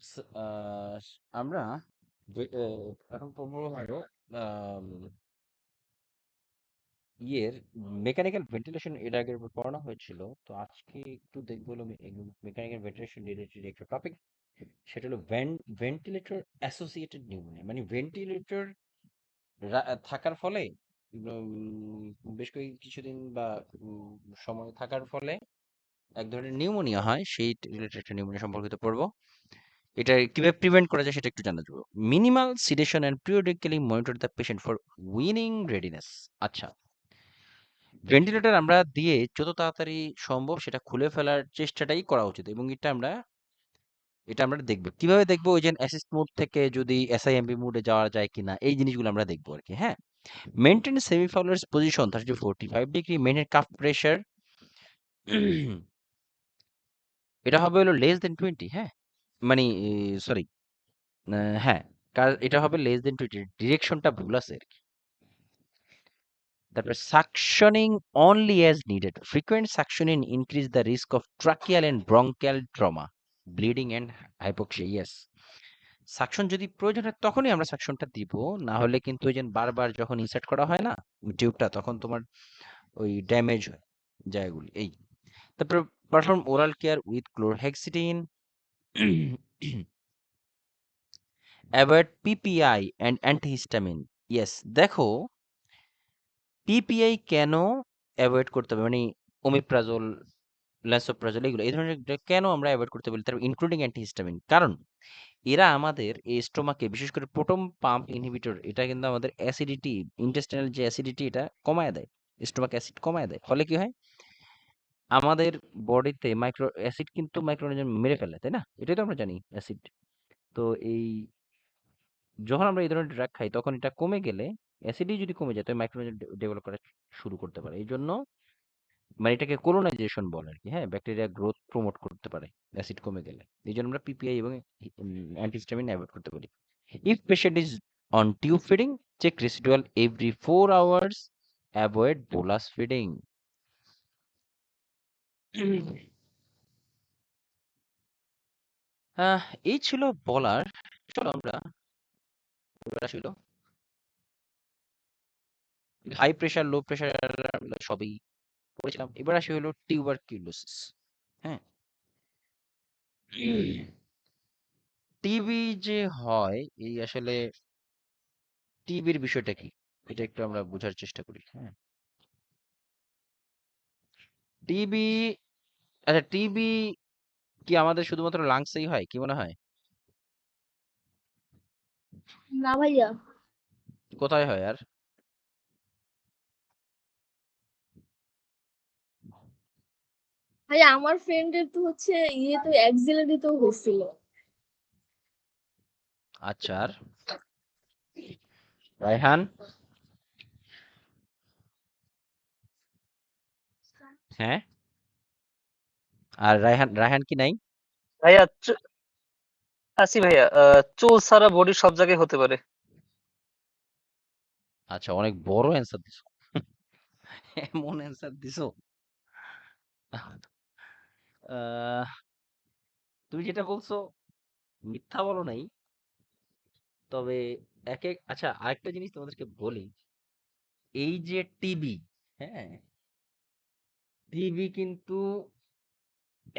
স- আহ, আমরা এখন পড়বো হলো আম, ইয়ের মেকানিক্যাল ভেন্টিলেশন এর আগের পড়ানো হয়েছিল। তো আজকে একটু দেখবো হলো মেকানিক্যাল ভেন্টিলেশন রিলেটেড একটা টপিক। সেটা হলো ভেন্টিলেটর অ্যাসোসিয়েটেড নিউমোনিয়া, মানে ভেন্টিলেটর থাকার ফলে বেশ কিছুদিন বা সময় থাকার ফলে এক ধরনের নিউমোনিয়া হয়, সেই রিলেটেড একটা নিউমোনিয়া সম্পর্কিত পড়বো। এটা কিভাবে প্রিভেন্ট করা যায় সেটা একটু জানা যাবো। Minimal sedation and periodically monitor the patient for winning readiness. আচ্ছা, ভেন্টিলেটর আমরা দিয়ে যত তাড়াতাড়ি সম্ভব সেটা খুলে ফেলার চেষ্টাটাই করা উচিত, এবং এটা আমরা দেখবো কিভাবে দেখবো, ওই যে অ্যাসিস্ট মোড থেকে যদি এসআইএমবি মোডে যাওয়া যায় কিনা, এই জিনিসগুলো আমরা দেখবো আর কি। হ্যাঁ, maintain semi Fowler's position 30 to 45 degree, maintain cuff pressure. এটা হবে হলো less than 20। হ্যাঁ, মানে সরি, হ্যাঁ, এটা হবে less than 20, ডিরেকশনটা ভুল আছে আর কি। তারপরে suctioning only as needed, frequent suctioning increase the risk of tracheal and bronchial trauma, bleeding and hypoxia. Yes, suction যদি প্রয়োজন হয় তখনই আমরা সাকশনটা দিব, না হলে কিন্তু ওই যে বারবার যখন ইনসার্ট করা হয় না টিউবটা, তখন তোমার ওই ড্যামেজ হয়ে যায় এগুলি। এই তারপরে perform oral care with chlorhexidine, avoid PPI and antihistamine. Yes, দেখো পিপিআই কেন অ্যাভয়েড করতে হবে, মানে ওমিপ্রাজোল, ল্যান্সোপ্রাজোল, এগুলো এই ধরনের কেন আমরা অ্যাভয়েড করতে বলি, তারপর ইনক্লুডিং অ্যান্টিহিস্টামিন, কারণ এরা আমাদের এই স্টোমাকে, বিশেষ করে প্রোটন পাম্প ইনহিবিটর, এটা কিন্তু আমাদের অ্যাসিডিটি, ইন্টেস্টাইনাল যে অ্যাসিডিটি, এটা কমায় দেয়, স্টোমাক অ্যাসিড কমায় দেয়। ফলে কি হয়, আমাদের বডিতে মাইক্রো অ্যাসিড কিন্তু মাইক্রো অর্গানিজম মেরে ফেলে, তাই না? এটাই তো আমরা জানি অ্যাসিড। তো এই যখন আমরা এই ধরনের ড্রাগ খাই তখন এটা কমে গেলে, অ্যাসিডই যদি কমে যায়, তবে মাইক্রো ডেভেলপ করা শুরু করতে পারে। এই জন্য মানে এটাকে কোলোনাইজেশন বলে আর কি। হ্যাঁ, ব্যাকটেরিয়া গ্রোথ প্রমোট করতে পারে অ্যাসিড কমে গেলে। এই জন্য আমরা পিপিআই এবং অ্যান্টিহিস্টামিন অ্যাভয়েড করতে পারি। If patient is on tube feeding, check residual every 4 hours, avoid bolus feeding. এই ছিল বলার। চলো আমরা এবার আসি হলো হাই প্রেশার, লো প্রেশার, সবই পড়েছিলাম। এবার আসি হলো টিউবারকিউলোসিস। হ্যাঁ, টিবি যে হয়, এই আসলে টিবির বিষয়টা কি, এটা একটু আমরা বোঝার চেষ্টা করি। হ্যাঁ, টিবি, আচ্ছা টিবি কি আমাদের শুধুমাত্র লাংসেই হয়, কি মনে হয়? না ভাইয়া। কোথায় হয় আর? ভাইয়া আমার ফ্রেন্ডের তো হচ্ছে ইয়ে তো অ্যাক্সিলারি তো হয়েছিল। আচ্ছা, আর রায়হান? হ্যাঁ, আর রায়হান, রায়হান কি নাই? ভাইয়া আসি ভাইয়া, চুল ছাড়া বডি সব জায়গায় হতে পারে। আচ্ছা, অনেক বড় অ্যান্সার দিছো। এমন অ্যান্সার দিছো। আহ, তুমি যেটা বলছো মিথ্যা বলো নাই, তবে আচ্ছা, আরেকটা জিনিস তোমাদেরকে বলি, এই যে টিবি, হ্যাঁ, টিবি কিন্তু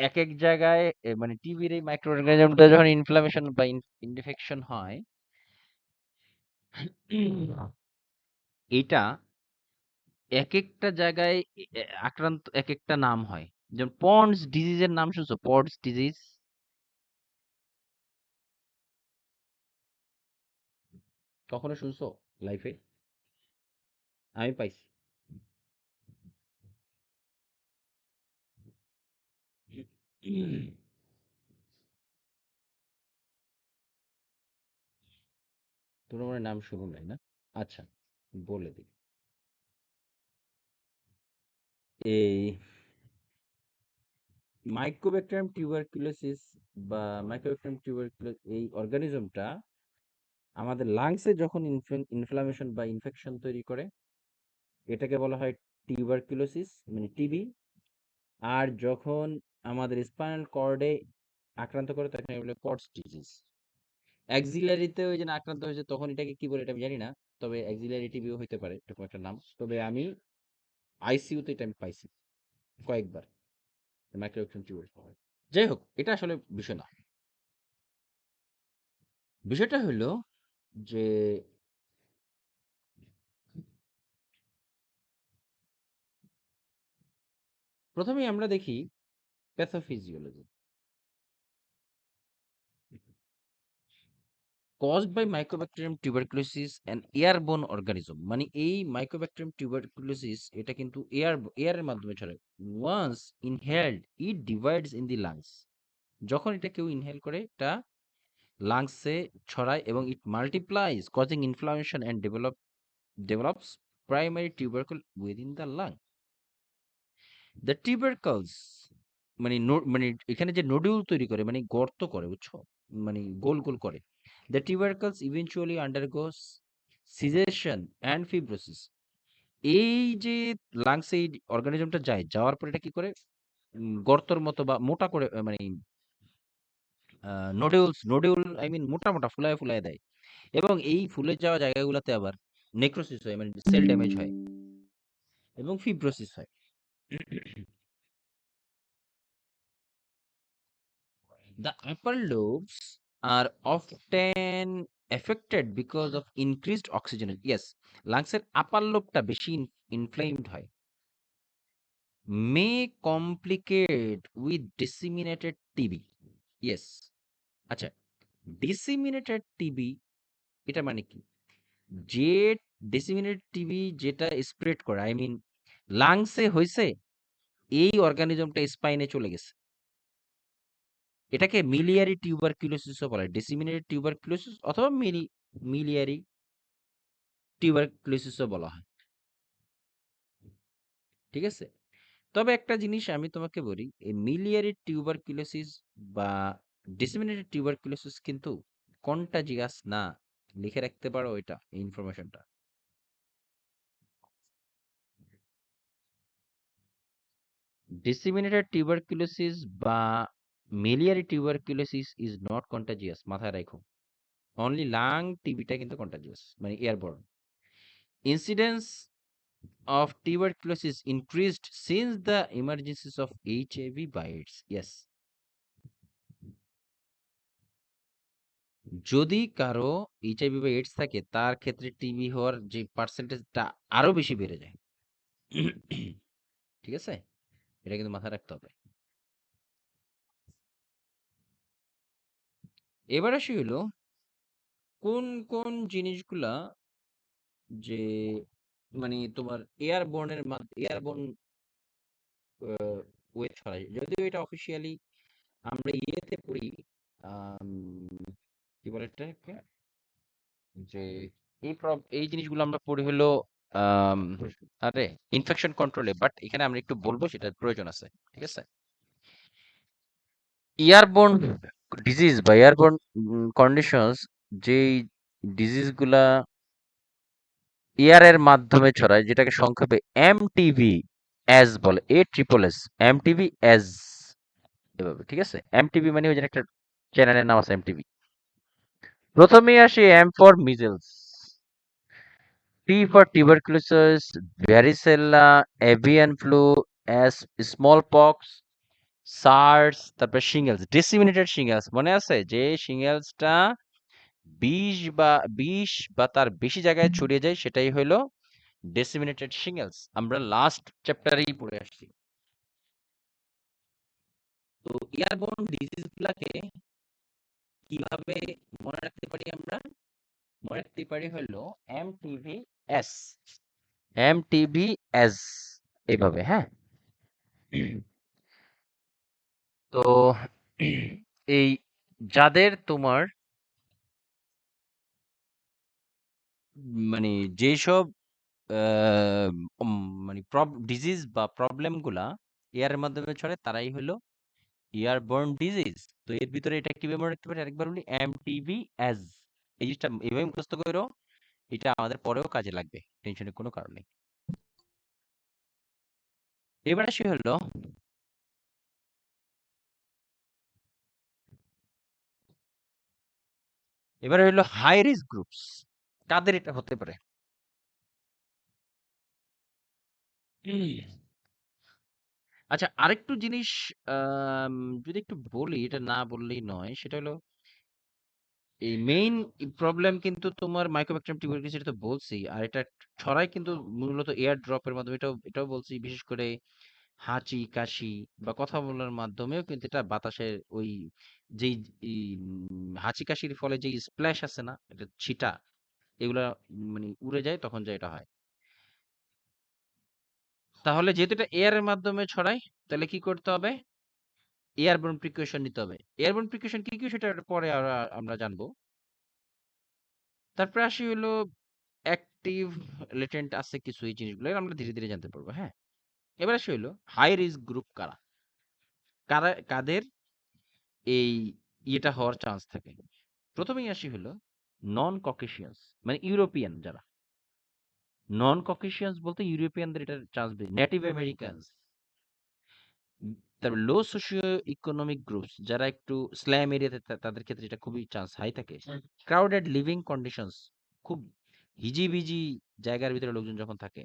এক এক জায়গায় মানে টিবির এই মাইক্রো অর্গানিজমটা যখন ইনফ্লামেশন বা ইনফেকশন হয়, এটা এক একটা জায়গায় আক্রান্ত, এক একটা নাম হয়। যেমন পন্ডস ডিজিজের নাম শুনছো? পন্ডস ডিজিজ কখনো শুনছো লাইফে? আমি পাইছি। তোমরা মনে হয় নাম শুনো নাই না? আচ্ছা, বলে দিই। এই মাইক্রোব্যাকটেরিয়াম টিউবারকুলোসিস বা মাইক্রোব্যাকটেরিয়াম টিউবারকুলোসিস, এই অর্গানিজমটা আমাদের লাংসে যখন ইনফ্লামেশন বা ইনফেকশন তৈরি করে, এটাকে বলা হয় টিউবারকুলোসিস, মানে টিবি। আর যখন আমাদের স্পাইনাল কর্ডে আক্রান্ত করে তখন এগুলো কটস ডিজিজ। অ্যাক্সিলারিতে ওই যে না আক্রান্ত হয়েছে তখন এটাকে কি বলে এটা আমি জানি না, তবে অ্যাক্সিলারি টিবিও হইতে পারে এরকম একটা নাম। তবে আমি আইসিইউতে এটা আমি পাইছি কয়েকবার, মাইক্রোভেকশন টিউবার। যাই হোক, এটা আসলে বিষয় না। বিষয়টা হলো যে প্রথমেই আমরা দেখি pathophysiology. caused by Mycobacterium tuberculosis an airborne organism, মানে এই Mycobacterium tuberculosis এটা কিন্তু এয়ারের মাধ্যমে ছড়ায়। once inhaled it divides in the lungs, যখন এটা কেউ ইনহেল করে এটা লাংসে ছড়ায় এবং it multiplies causing inflammation and develops primary tubercle within the lung. The tubercles মানে এখানে যে নোডিউল তৈরি করে মানে গর্ত করে, বুঝছো, মানে গোল গোল করে। The tubercles eventually undergoes cessation and fibrosis. এই যে লাংসে এই অর্গানিজমটা যায়, যাওয়ার পর এটা কি করে গর্তর মতো বা মোটা করে মানে নোডিউল আই মিন মোটা মোটা ফুলায় ফুলায় দেয় এবং এই ফুলে যাওয়া জায়গাগুলোতে আবার নেক্রোসিস হয়, মানে সেল ড্যামেজ হয় এবং ফিব্রোসিস হয়। The upper lobes are often affected because of increased oxygen. Yes, লাংসের আপার লোবটা বেশি ইনফ্লেমড হয়। May complicate with disseminated TB. Yes. আচ্ছা, disseminated TB এটা মানে কি? যে disseminated TB যেটা স্প্রেড করে, আই মিন লাংসে হইছে, এই অর্গানিজমটা স্পাইনে চলে গেছে, এটাকে মিলিয়ারি টিউবারকুলোসিসও বলে। ডিসিমিনেটেড টিউবারকুলোসিস অথবা মিলিয়ারি টিউবারকুলোসিসও বলা হয়। ঠিক আছে? তবে একটা জিনিস আমি তোমাকে বলি, এই মিলিয়ারি টিউবারকুলোসিস বা ডিসিমিনেটেড টিউবারকুলোসিস কিন্তু কন্টাজিয়াস না। লিখে রাখতে পারো এটা, এই ইনফরমেশনটা। ডিসিমিনেটেড টিউবারকুলোসিস বা miliary tuberculosis is not contagious, মাথায় রাখো। অনলি লাং টিবিটা কিন্তু কন্টাজিয়াস, মানে airborne. Incidence of tuberculosis increased since the emergence of HIV by AIDS. Yes. যদি কারো এইচআইভি বা এইডস থাকে তার ক্ষেত্রে টিবি হওয়ার যে পার্সেন্টেজটা আরো বেশি বেড়ে যায়। ঠিক আছে, এটা কিন্তু মাথায় রাখতে হবে। এবার আসি হলো কোন কোন জিনিসগুলা যে মানে তোমার এয়ারবোর্ন ওয়ে ছড়ায়, যদিও এটা অফিসিয়ালি আমরা ইয়েতে পড়ি, আম, কি বলে এটাকে, যে এই জিনিসগুলো আমরা পড়ি হলো আম, আরে ইনফেকশন কন্ট্রোলে, বাট এখানে আমরা একটু বলবো, সেটা প্রয়োজন আছে। ঠিক আছে, এয়ারবোর্ন ডিজিজ বা এয়ারবোর্ন কন্ডিশনস, যেই ডিজিজগুলা এয়ারের মাধ্যমে ছড়ায়, যেটাকে সংক্ষেপে এমটিভি এস বলে, এস এমটিভি এস এভাবে। ঠিক আছে, এমটিভি মানে ওই যে একটা চ্যানেলের নাম আছে এমটিভি। প্রথমেই আসে M for measles, T for tuberculosis, varicella, avian flu, as smallpox, SARS, তারপর shingles, disseminated shingles, মনে আছে যে shingles-টা 20 বা তার বেশি জায়গায় ছড়িয়ে যায়, সেটাই হলো disseminated shingles। আমরা লাস্ট চ্যাপ্টারেই পড়ে আসছি। তো এয়ারবোর্ন ডিজিজ গুলাকে কিভাবে মনে রাখতে পারি আমরা? মনে রাখতে পারি হলো এমটিভিএস, এমটিভিএস এইভাবে, হ্যাঁ। তো এই যাদের তোমার মানে যেসব আহ, মানে ডিজিজ বা প্রবলেম গুলা এয়ারের মাধ্যমে ছড়ে তারাই হলো এয়ারবর্ন ডিজিজ। তো এর ভিতরে এটা কিভাবে মনে রাখতে পারি আরেকবার বলি, এমটিবি অ্যাজ। এই জিনিসটা এভাবে মুখস্থ করো, এটা আমাদের পরেও কাজে লাগবে, টেনশনের কোনো কারণ নেই। এবার আসি হলো এবারে হলো হাই রিস্ক গ্রুপস, কাদের এটা হতে পারে? আচ্ছা, আরেকটু জিনিস আম, যদি একটু বলি, এটা না বললেই নয়, সেটা হলো এই মেইন প্রবলেম কিন্তু তোমার মাইক্রোব্যাকটেরিয়াম টিউবারকুলোসিস, এটা তো বলছি, আর এটা ছড়ায় কিন্তু মূলত এয়ার ড্রপের মাধ্যমে, এটাও এটাও বলছি, বিশেষ করে হাঁচি কাশি বা কথা বলার মাধ্যমেও কিন্তু এটা বাতাসের ওই যেই হাঁচি কাশির ফলে যে স্প্ল্যাশ আছে না, এটা ছিটা, এগুলা মানে উড়ে যায়, তখন যা এটা হয়। তাহলে যেহেতু এটা এয়ারের মাধ্যমে ছড়ায়, তাহলে কি করতে হবে? এয়ারবোর্ন প্রিকশন নিতে হবে। এয়ারবোর্ন প্রিকশন কি কি সেটা পরে আমরা জানবো। তারপরে আসি হলো অ্যাক্টিভ লেটেন্ট আছে কিছু, এই জিনিসগুলো আমরা ধীরে ধীরে জানতে পারবো। হ্যাঁ, এবার আসি হলো হাই রিস্ক গ্রুপ কারা, কাদের এই ইয়েটা হওয়ার চান্স থাকে। প্রথমেই আসি হলো নন ককেশিয়ানস, মানে ইউরোপিয়ান যারা। নন ককেশিয়ানস বলতে ইউরোপিয়ানদের এটার চান্স বেশি, নেটিভ আমেরিকানস, তারপর লো সোশিও ইকোনমিক গ্রুপস যারা একটু স্ল্যাম এরিয়াতে, তাদের ক্ষেত্রে এটা খুবই চান্স হাই থাকে। ক্রাউডেড লিভিং কন্ডিশনস, খুব হিজিবিজি জায়গার ভিতরে লোকজন যখন থাকে।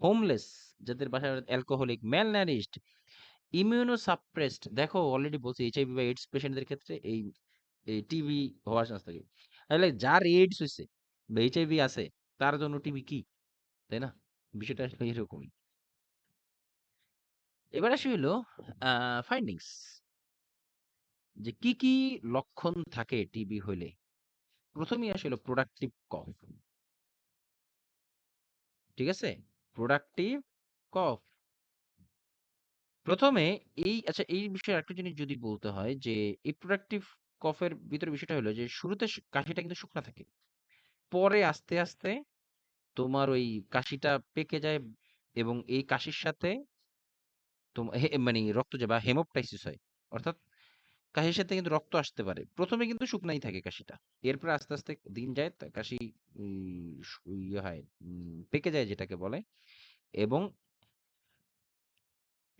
হোমলেস, যাদের বাসায় অ্যালকোহলিক, ম্যালনারিশড, ইমিউনো সাপ্রেসড, দেখো অলরেডি বলছি এইচআইভি বা এইডস পেশেন্টদের ক্ষেত্রে এই এই টিবি হওয়ার চান্স থাকে। তাহলে যার এইডস হয়েছে বা এইচআইভি আছে, তার জন্য টিবি কি, তাই না? বিষয়টা আসলে এরকমই। এবার আসি হলো ফাইন্ডিংস, যে কি কি লক্ষণ থাকে টিবি হইলে। প্রথমেই আসলে প্রোডাক্টিভ কফ, ঠিক আছে? প্রোডাক্টিভ কফ প্রথমে। আচ্ছা, এই বিষয়ে একটা জিনিস যদি বলতে হয়, যে এই প্রোডাক্টিভ কফের ভিতরে বিষয়টা হলো যে শুরুতে কাশিটা কিন্তু শুকনা থাকে, পরে আস্তে আস্তে তোমার ওই কাশিটা পেকে যায়, এবং এই কাশির সাথে তোমার মানে রক্ত যায় বা হেমোপটাইসিস হয়, অর্থাৎ কাশির সাথে কিন্তু রক্ত আসতে পারে। প্রথমে কিন্তু শুকনাই থাকে কাশিটা, এরপর আস্তে আস্তে দিন যায়, কাশি ইয়ে হয়, পেকে যায় যেটাকে বলে, এবং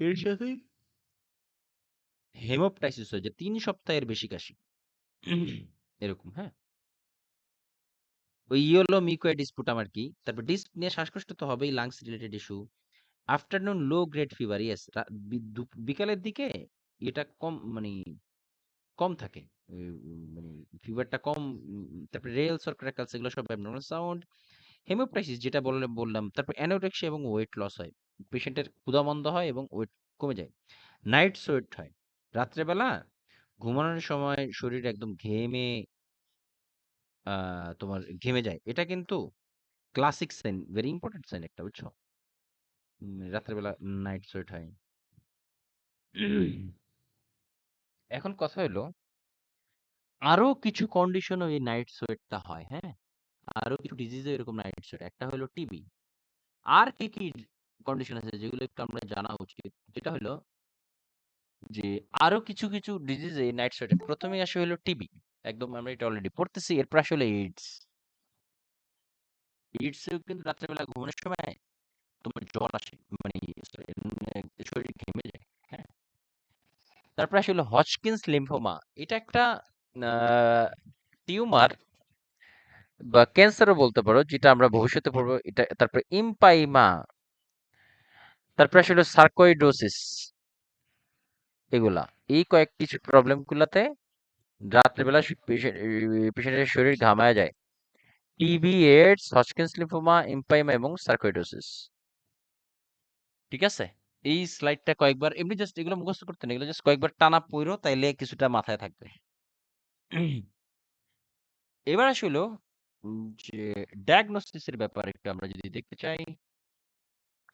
এর সাথে হেমোপটাইসিস হয়, যে 3 সপ্তাহের বেশি কাশি, এরকম। হ্যাঁ, ওই ইয়েলো মিকোয়েড স্পুটাম আর কি। তারপর নিয়ে শ্বাসকষ্ট তো হবেই, lungs related issue. Afternoon low grade fever, yes, বিকালের দিকে এটা কম, মানে কম থাকে, মানে ফিভারটা কম। তারপরে রেলস অর ক্র্যাকলস, এগুলো সব অ্যাবনর্মাল সাউন্ড। হেমোপ্টাইসিস যেটা বললাম। তারপর অ্যানোরেক্সিয়া এবং ওয়েট লস হয়, পেশেন্টের ক্ষুধা মন্দ হয় এবং ওয়েট কমে যায়। নাইট সোয়েট হয়, রাত্রেবেলা ঘুমানোর সময় শরীর একদম ঘেমে তোমার ঘেমে যায়। এটা কিন্তু classic sign, very important sign একটা, বুঝছো? রাত্রেবেলা নাইট সোয়েট হয়। এখন কথা হলো, আরো কিছু কন্ডিশনও এই নাইট সোয়েটটা হয়। হ্যাঁ, আরো কিছু ডিজিজে এরকম নাইট সোয়েট, একটা হলো টিবি। আর কি কি কন্ডিশন আছে যেগুলো একটু আমরা জানা উচিত, যেটা হলো যে আরো কিছু কিছু ডিজিজে নাইট সোয়েট। প্রথমেই আসে হলো টিবি, একদম আমরা এটা অলরেডি পড়তেছি। এরপর আসলে এইডস। এইডসেও কিন্তু রাত্রেবেলা ঘুমানোর সময় তোমার জ্বর আসে, মানে sorry, শরীর ঘেমে যায়। হ্যাঁ, তারপর আসলে হজকিন্স লিম্ফোমা, এটা একটা টিউমার বা ক্যান্সারও বলতে পারো, যেটা আমরা ভবিষ্যতে পড়বো এটা। তারপর ইম্পাইমা, তারপর আসলে সার্কোইডোসিস, এগুলা এই কয়েক কিছু প্রবলেম গুলাতে রাত্রেবেলা পেশেন্টের শরীর ঘামায় যায়। টিবি, এইডস, হজকিন্স লিম্ফোমা, ইম্পাইমা এবং সার্কোইডোসিস। ঠিক আছে, এই স্লাইডটা কয়েকবার এমনি জাস্ট এগুলো মুখস্থ করতে না, এগুলো জাস্ট কয়েকবার টানা পড়ো, তাইলে কিছুটা মাথায় থাকবে। এবার আসলে যে ডায়াগনোসিসের ব্যাপারে একটু আমরা যদি দেখতে চাই,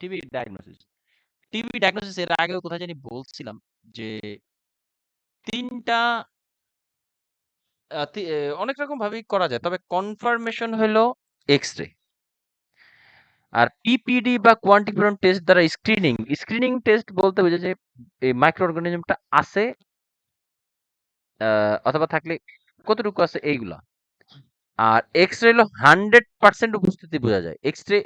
টিবি ডায়াগনোসিস। টিবি ডায়াগনোসিস এর আগেও কোথায় জানি বলছিলাম যে ৩টা অনেক রকম ভাবেই করা যায়, তবে কনফার্মেশন হলো এক্স-রে। আর পিপিডি বা কোয়ান্টিফায়ার টেস্ট দ্বারা স্ক্রিনিং টেস্ট বলতে বোঝা যায় এই মাইক্রো অর্গানিজমটা আছে অথবা থাকলে কতটুকু আছে, এইগুলা। আর এক্স-রে হলো 100% উপস্থিতি বোঝা যায়। এক্স-রে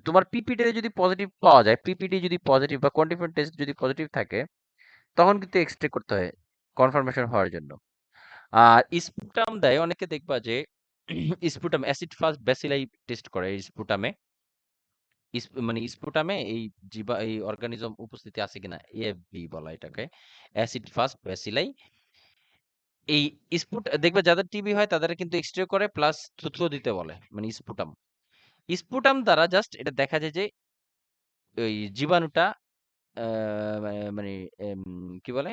তোমার পিপিডি যদি পজিটিভ পাওয়া যায়, পিপিডি যদি পজিটিভ বা কোয়ান্টিফায়ার টেস্ট যদি পজিটিভ থাকে, তখন কিন্তু এক্স-রে করতে হয় কনফার্মেশন হওয়ার জন্য। আর স্পুটাম দেয় অনেকে, দেখবা যে sputum acid fast bacilli test করে এই স্পুটামে। মানে স্পুটামে এই অর্গানিজম উপস্থিতি আছে কিনা, এএফবি বলা এটাকে, অ্যাসিড ফাস্ট ব্যাসিলাই। এই দেখবে যাদের টিবি হয় তাদের কিন্তু এক্সরে করে প্লাস থুথু দিতে বলে, মানে স্পুটাম। স্পুটাম দ্বারা জাস্ট এটা দেখা যায় যে ওই জীবাণুটা মানে কি বলে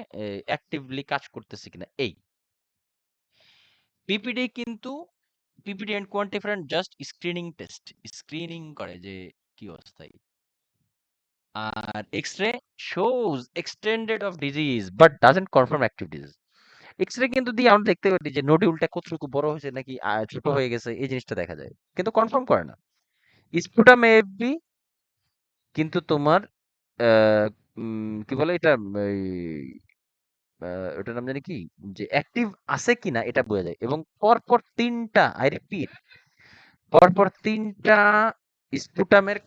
অ্যাক্টিভলি কাজ করতেছে কিনা। এই পিপিডি কিন্তু PPD and QuantiFERON just screening test, screening করে যে কি অবস্থায়। আর X-ray shows extended of disease but doesn't confirm active disease. X-ray কিন্তু দিয়ে আমরা দেখতে পারি যে নোডিউলটা কতটুকু বড় হয়েছে নাকি ছোট হয়ে গেছে, এই জিনিসটা দেখা যায়, কিন্তু কনফার্ম করে না। স্পুটাম এএফবি কিন্তু তোমার কি বলে এটা, এই ওটার নাম জানি কি, যে অ্যাক্টিভ আছে কিনা এটা বোঝা যায়। এবং পরপর তিনটা, আই রিপিট, পরপর তিনটা স্পুটামের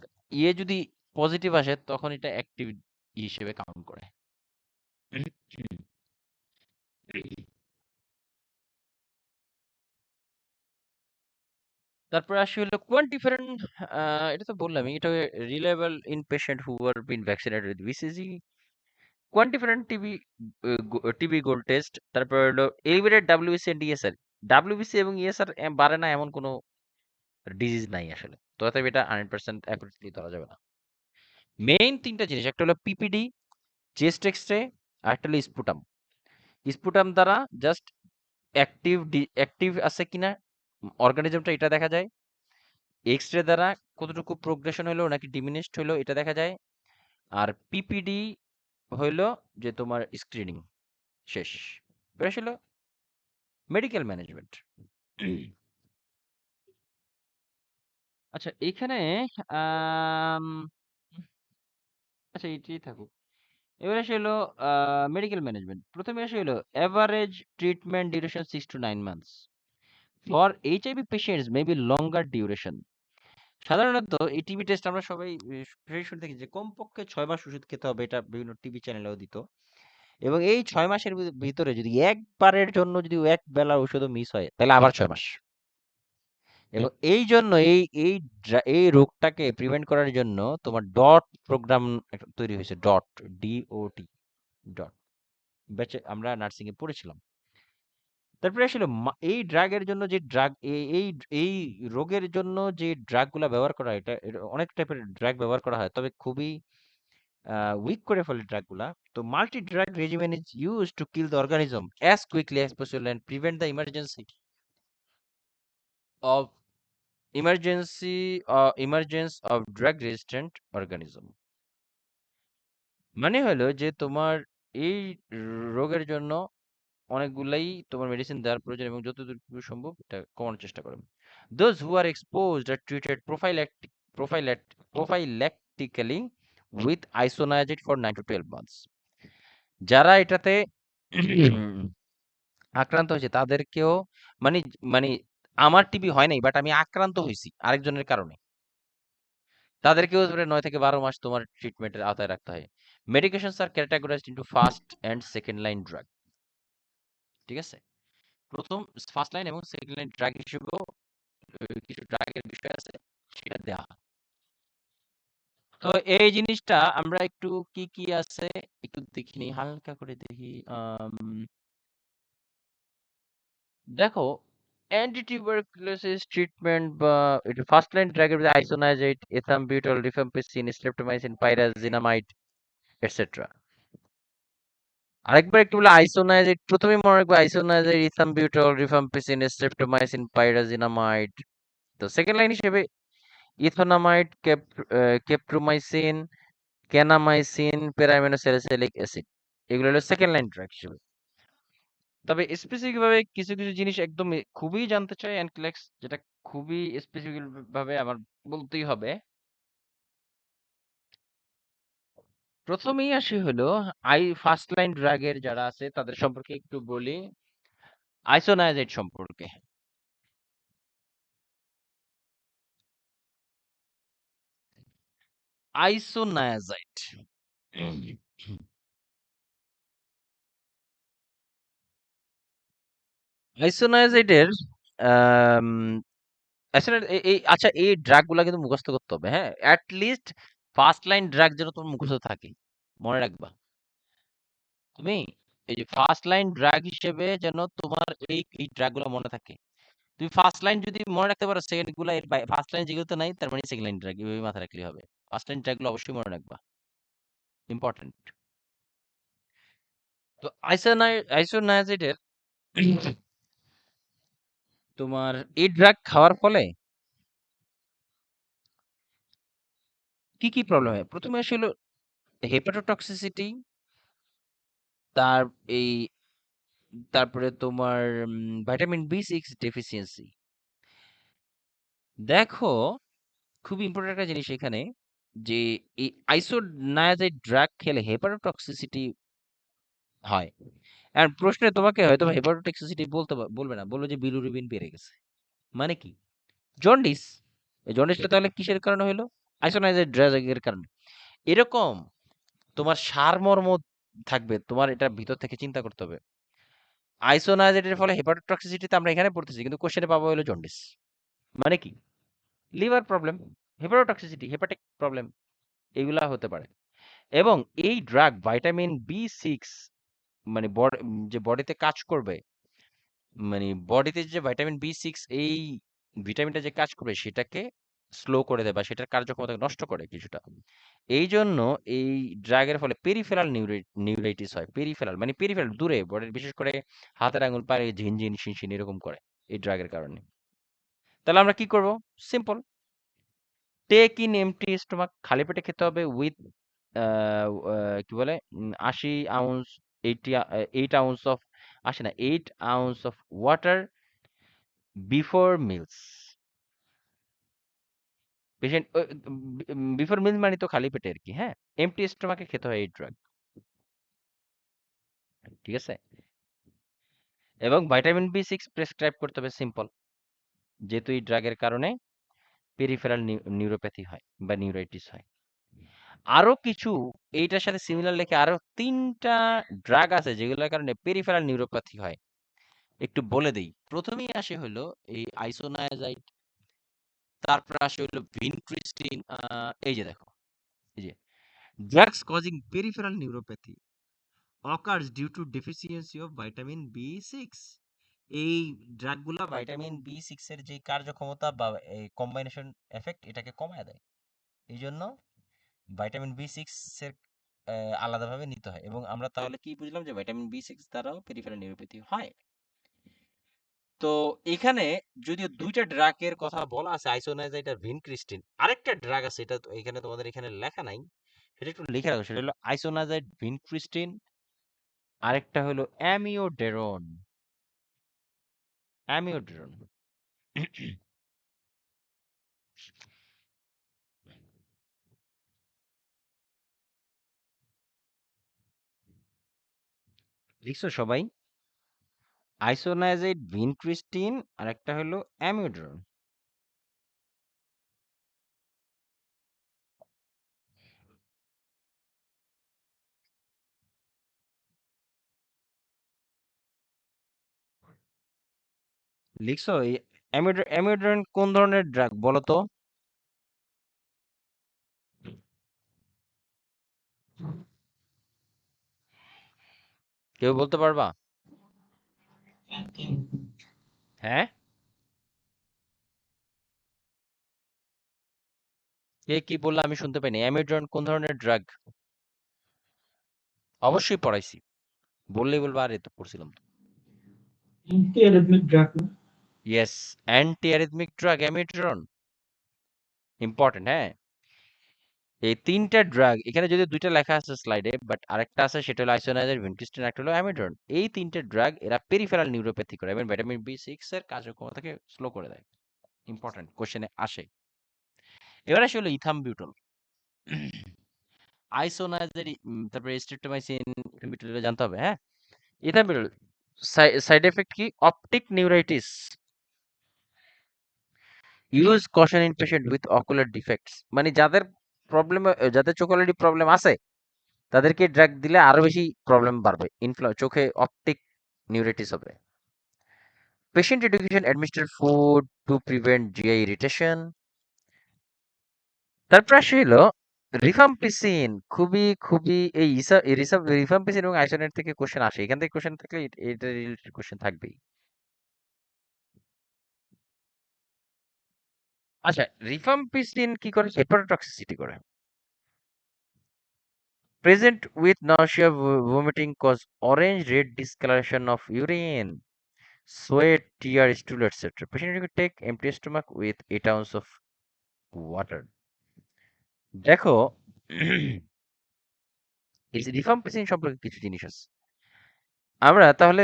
যদি পজিটিভ আসে তখন এটা অ্যাক্টিভ হিসেবে কাউন্ট করে। তারপরে আসি হলো কোয়ান্টিফারেন্ট। এটা তো বললামই, এটা reliable in patient who are been vaccinated with BCG. QuantiFERON TB gold test. তারপর হলো elevated WBC and ESR. WBC এবং ইএসআর বাড়ে না এমন কোনো ডিজিজ নাই আসলে, তো অতএব এটা 100% অ্যাকুরেটলি ধরা যাবে না। মেইন তিনটা জিনিস, একটা হলো পিপিডি, চেস্ট এক্স-রে, আর একটা হলো স্পুটাম। স্পুটাম দ্বারা জাস্ট অ্যাক্টিভ আছে কিনা অর্গানিজমটা এটা দেখা যায়। এক্স-রে দ্বারা কতটুকু প্রোগ্রেশন হলো নাকি ডিমিনিশড হলো এটা দেখা যায়। আর পিপিডি হইলো যে তোমার স্ক্রিনিং শেষ। এটা ছিল মেডিকেল ম্যানেজমেন্ট। আচ্ছা এইখানে আম, আচ্ছা এটাই থাকুক। এবার আসে হলো মেডিকেল ম্যানেজমেন্ট। প্রথমে আসে হলো average treatment duration 6 to 9 months for HIV patients may be longer duration. সাধারণত এই টিবি টেস্ট আমরা সবাই প্রেডিকশন দেখি যে কমপক্ষে 6 মাস ওষুধ খেতে হবে, এটা বিভিন্ন টিভি চ্যানেলেও দিত। এবং এই 6 মাসের ভিতরে যদি একবারের জন্য যদি এক বেলা ওষুধও মিস হয় তাহলে আবার 6 মাস। এবং এই জন্য এই রোগটাকে প্রিভেন্ট করার জন্য তোমার ডট প্রোগ্রাম তৈরি হয়েছে, ডট, DOT, ডট, ব্যাচে আমরা নার্সিং এ পড়েছিলাম। তারপরে আসলে এই ড্রাগের জন্য যে ড্রাগ, এই এই রোগের জন্য যে ড্রাগগুলা ব্যবহার করা হয়, এটা অনেক টাইপের ড্রাগ ব্যবহার করা হয়, তবে খুবই উইক করে ফেলে ড্রাগগুলা। তো multi drug regimen is use to kill the organism as quickly as possible and prevent the of emergence of drug resistant organism। মানে হলো যে তোমার এই রোগের জন্য অনেকগুলাই তোমার মেডিসিন দেওয়ার প্রয়োজন এবং যতদূর সম্ভব এটা কমানোর চেষ্টা করবে। Those who are exposed are treated prophylactically with isoniazid for 9 to 12 months। যারা এটাতে আক্রান্ত হয়েছে তাদেরকেও, মানে মানে আমার টিবি হয় নাই বাট আমি আক্রান্ত হয়েছি আরেকজনের কারণে, তাদেরকেও 9 থেকে 12 মাস তোমার ট্রিটমেন্টের আওতায় রাখতে হয়। Medications are categorized into first and second line drug. ঠিক আছে, প্রথম ফার্স্ট লাইন এবং সেকেন্ড লাইন ড্রাগ হিসেবেও কিছু ড্রাগের বিষয় আছে, সেটা দেওয়া হয়। তো এই জিনিসটা আমরা একটু কি কি আছে একটু দেখিনি, হালকা করে দেখি। দেখো অ্যান্টিটিউবারকুলোসিস ট্রিটমেন্ট বা এটা ফার্স্ট লাইন ড্রাগের মধ্যে আইসোনাইজেট, এথামবিউটল, রিফাম্পিসিন, স্ট্রেপ্টোমাইসিন, পাইরাজিনামাইড এটসেট্রা। আরেকবার একটু বলে আইসোনাইজেট, প্রথমে মনে রাখবে আইসোনাইজেট, ইথামবিউটল, রিফাম্পিসিন, স্ট্রেপ্টোমাইসিন, পাইরাজিনামাইড। তো সেকেন্ড লাইন হিসেবে ইথোনামাইড, কেপ্টোমাইসিন, কেনামাইসিন, প্যারামিনোস্যালিসাইলিক অ্যাসিড, এগুলো হলো সেকেন্ড লাইন ড্রাগ হিসেবে। তবে স্পেসিফিক ভাবে কিছু কিছু জিনিস একদম খুবই জানতে চাই অ্যানক্লেক্স, যেটা খুবই স্পেসিফিক ভাবে আমার বলতেই হবে। প্রথমেই আসি হলো ফার্স্ট লাইন ড্রাগের যারা আছে তাদের সম্পর্কে একটু বলি, আইসোনাইজেট সম্পর্কে। আইসোনায়াজাইড, আইসোনায়াজাইডের আম আসলে আচ্ছা এই ড্রাগ গুলা কিন্তু মুখস্থ করতে হবে, হ্যাঁ? At least first line drug যেন তোমার মুখস্থ থাকে। মনে রাখবা। তুমি এই যে ফার্স্ট লাইন ড্রাগ হিসেবে যেন তোমার এই ড্রাগ গুলা মনে থাকে। তুমি ফার্স্ট লাইন যদি মনে রাখতে পারো, সেকেন্ড গুলা এর ফার্স্ট লাইন যেগুলোতে নাই তার মানে সেকেন্ড লাইন ড্রাগ, এভাবে মাথায় রাখলেই হবে। ফার্স্ট লাইন ড্রাগ গুলো অবশ্যই মনে রাখবা। ইম্পর্টেন্ট। তো আইসোনায়াজিডের তোমার এই ড্রাগ খাওয়ার ফলে কি কি প্রবলেম হয়? প্রথমে আসলে হেপাটোটক্সিসিটি, তার এই তারপরে তোমার ভিটামিন বি সিক্স ডেফিসিয়েন্সি। দেখো, খুব ইম্পর্টেন্ট একটা জিনিস এখানে, যে এই আইসোনায়াজাইড ড্রাগ খেলে হেপাটোটক্সিসিটি হয়। আর প্রশ্নে তোমাকে হয়তো হেপাটোটক্সিসিটি বলবে না, বলবে যে বিলিরুবিন বেড়ে গেছে। মানে কি? জন্ডিস। এই জন্ডিসটা তাহলে কিসের কারণে হলো? আইসোনায়াজাইড ড্রাগের কারণে। এরকম তোমার সারমর্ম থাকবে, তোমার এটা ভিতর থেকে চিন্তা করতে হবে। আইসোনায়াজাইডের ফলে হেপাটোটক্সিসিটিতে আমরা এখানে পড়তেছি, কিন্তু কোশ্চেনে পাবো হলো জন্ডিস। মানে কি? Liver problem, hepatotoxicity, hepatic problem, এগুলা হতে পারে। এবং এই ড্রাগ ভিটামিন বি সিক্স, মানে যে বডিতে কাজ করবে, মানে বডিতে যে ভিটামিন বি সিক্স, এই ভিটামিনটা যে কাজ করবে সেটাকে স্লো করে দেয় বা সেটার কার্যক্ষমতা নষ্ট করে কিছুটা। এই জন্য এই ড্রাগের ফলে পেরিফেরাল নিউরাইটিস হয়। পেরিফেরাল মানে পেরিফেরাল, দূরে বডির, বিশেষ করে হাতের আঙুল পায়ে ঝিনঝিন শিনশিন এরকম করে এই ড্রাগের কারণে। তাহলে আমরা কি করব? Simple, take in empty stomach, খালি পেটে খেতে হবে, উইথ কি বলে 80 আউন্স, 8 আউন্স অফ, 80 না, 8 ounce of water before meals. Patient before meals মানে তো খালি পেটে আর কি, হ্যাঁ? এমটি স্টোমাকে খেতে হয় এই ড্রাগ। ঠিক আছে? এবং ভিটামিন বি সিক্স প্রেসক্রাইব করতে হবে, সিম্পল, যেহেতু এই ড্রাগের কারণে পেরিফেরাল নিউরোপ্যাথি হয় বা নিউরাইটিস হয়। আরো কিছু এইটার সাথে সিমিলার লেখে আরো ৩টা ড্রাগ আছে যেগুলোর কারণে পেরিফেরাল নিউরোপ্যাথি হয়। একটু বলে দেই। প্রথমেই আসে হলো এই আইসোনায়াজাইড, তারপর আসে হলো ভিনক্রিস্টিন। এই যে দেখো, এই যে drugs causing peripheral neuropathy occurs due to deficiency of vitamin B6. এই ড্রাগগুলা ভিটামিন বি সিক্স এর যে কার্যক্ষমতা বা কম্বাইনেশন এফেক্ট, এটাকে কমায় দেয়। এই জন্য ভিটামিন বি সিক্স এর আলাদাভাবে নিতে হয়। এবং আমরা তাহলে কি বুঝলাম? যে ভিটামিন বি সিক্স দ্বারাও পেরিফেরাল নিউরোপ্যাথি হয়। তো এখানে যদিও ২টা ড্রাগের কথা বলা আছে, আইসোনাইজাইড আর ভিনক্রিস্টিন, আরেকটা ড্রাগ আছে, এটা তো এখানে তোমাদের এখানে লেখা নাই, সেটা একটু লিখে রাখো। সেটা হলো আইসোনাইজাইড, ভিনক্রিস্টিন, আরেকটা হলো অ্যামিওডেরন। অ্যামিওডেরন। লিখছো সবাই? আইসোনাইজাইড, ভিনক্রিস্টিন, আর একটা হলো অ্যামিওডেরন। লিখছো? এই অ্যামিওডেরন কোন ধরনের ড্রাগ বলো তো? কেউ বলতে পারবা? হ্যাঁ, কে কি বললো আমি শুনতে পাইনি। অ্যামিওডেরন কোন ধরনের ড্রাগ? অবশ্যই পড়াইছি, বললেই বলবো আরে তো পড়ছিলাম তো। Anti-arrhythmic drug. Yes, anti arrhythmic drug amiodarone. Important, হ্যাঁ। এই ৩টা ড্রাগ, এখানে যদি ২টা লেখা আছে স্লাইডে, বাট আরেকটা আছে, সেটা হলো আইসোনাইজার, ভিনক্রিস্টিন, একটা হলো অ্যামিডরন। এই ৩টে ড্রাগ এরা পেরিফেরাল নিউরোপ্যাথি করে এবং ভিটামিন বি সিক্স এর কার্যক্ষমতাকে স্লো করে দেয়। ইম্পর্টেন্ট, কোশ্চেনে আসে। এবার আসে হলো ইথামবিউটল। আইসোনাইজার, তারপরে স্ট্রিপ্টোমাইসিন, ইথামবিউটল, এটা জানতে হবে, হ্যাঁ? ইথামবিউটল সাইড এফেক্ট কি? Optic neuritis. Use caution in patient with ocular defects, মানে যাদের প্রবলেম, যাদের চোখ অলরেডি প্রবলেম আছে, তাদেরকে ড্রাগ দিলে আরো বেশি প্রবলেম বাড়বে, চোখে অপটিক নিউরাইটিস হবে। Patient education administer food to prevent GI irritation. তারপর আসে হলো রিফাম্পিসিন, খুবই খুবই এই রিফাম্পিসিন এবং আইসোনেট থেকে কোশ্চেন আসে, এখান থেকে কোশ্চেন থাকলে এটা রিলেটেড কোশ্চেন থাকবেই। আচ্ছা, রিফাম্পিসিন কি করে? হেপাটোটক্সিসিটি করে। Present with nausea, vomiting, cause orange red discolouration of urine, sweat, tear, stool, etc. Patient can take empty stomach with 8 ounce of water. দেখো, এই যে রিফাম্পিসিন সম্পর্কে কিছু জিনিস আছে। আমরা তাহলে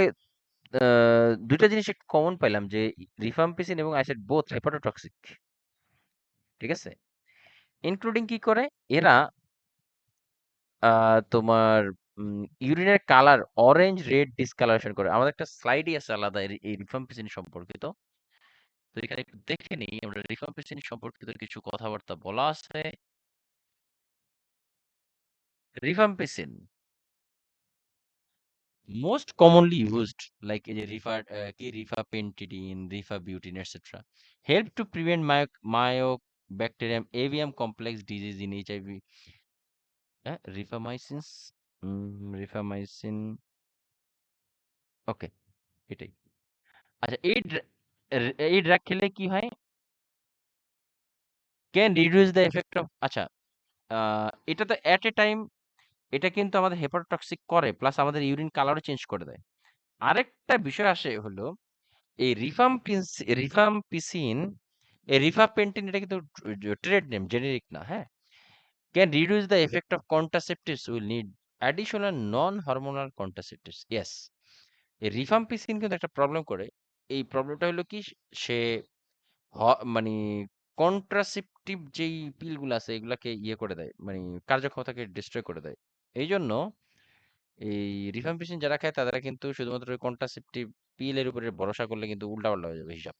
দুইটা জিনিস একটু কমন পাইলাম যে রিফাম্পিসিন এবং আইসেট বোথ হেপাটোটক্সিক। ঠিক আছে? ইনক্লুডিং কি করে? এরা তোমার ইউরিনের কালার অরেঞ্জ রেড ডিসকালারেশন করে। আমাদের একটা স্লাইডই আছে আলাদা এই রিফাম্পিসিন সম্পর্কিত। তো এখানে একটু দেখে নিই, আমরা রিফাম্পিসিন সম্পর্কিত কিছু কথাবার্তা বলা আছে। Rifampicin most commonly used like এই যে rifampicin, rifampicin, etc. help to prevent mycobacterium avium complex disease in HIV. Rifamycin, rifamycin, ওকে, এটাই। আচ্ছা, এই ড্রাগ খেলে কি হয়? Can reduce the effect of, আচ্ছা, এটা তো এট এ টাইম এটা কিন্তু আমাদের হেপাটোটক্সিক করে, প্লাস আমাদের ইউরিন কালারও চেঞ্জ করে দেয়। আরেকটা বিষয় আসে হলো এই রিফাম্পিসিন, এই রিফাপেন্টিন, এটা কিন্তু ট্রেড নেম, জেনেরিক না, হ্যাঁ। Can reduce the effect of contraceptives, will need additional non hormonal contraceptives, yes. এই রিফাম্পিসিন কিন্তু একটা প্রবলেম করে। এই প্রবলেমটা হলো কি, সে মানে কন্ট্রাসেপটিভ যেই পিলগুলো আছে এগুলাকে ইয়ে করে দেয়, মানে কার্যক্ষমতাকে ডিস্ট্রয় করে দেয়। এই জন্য এই রিফাম্পিসিন যারা খায় তারা কিন্তু শুধুমাত্র কন্ট্রাসেপটিভ পিলের উপরে ভরসা করলে কিন্তু উল্টাপাল্টা হয়ে যাবে হিসাব।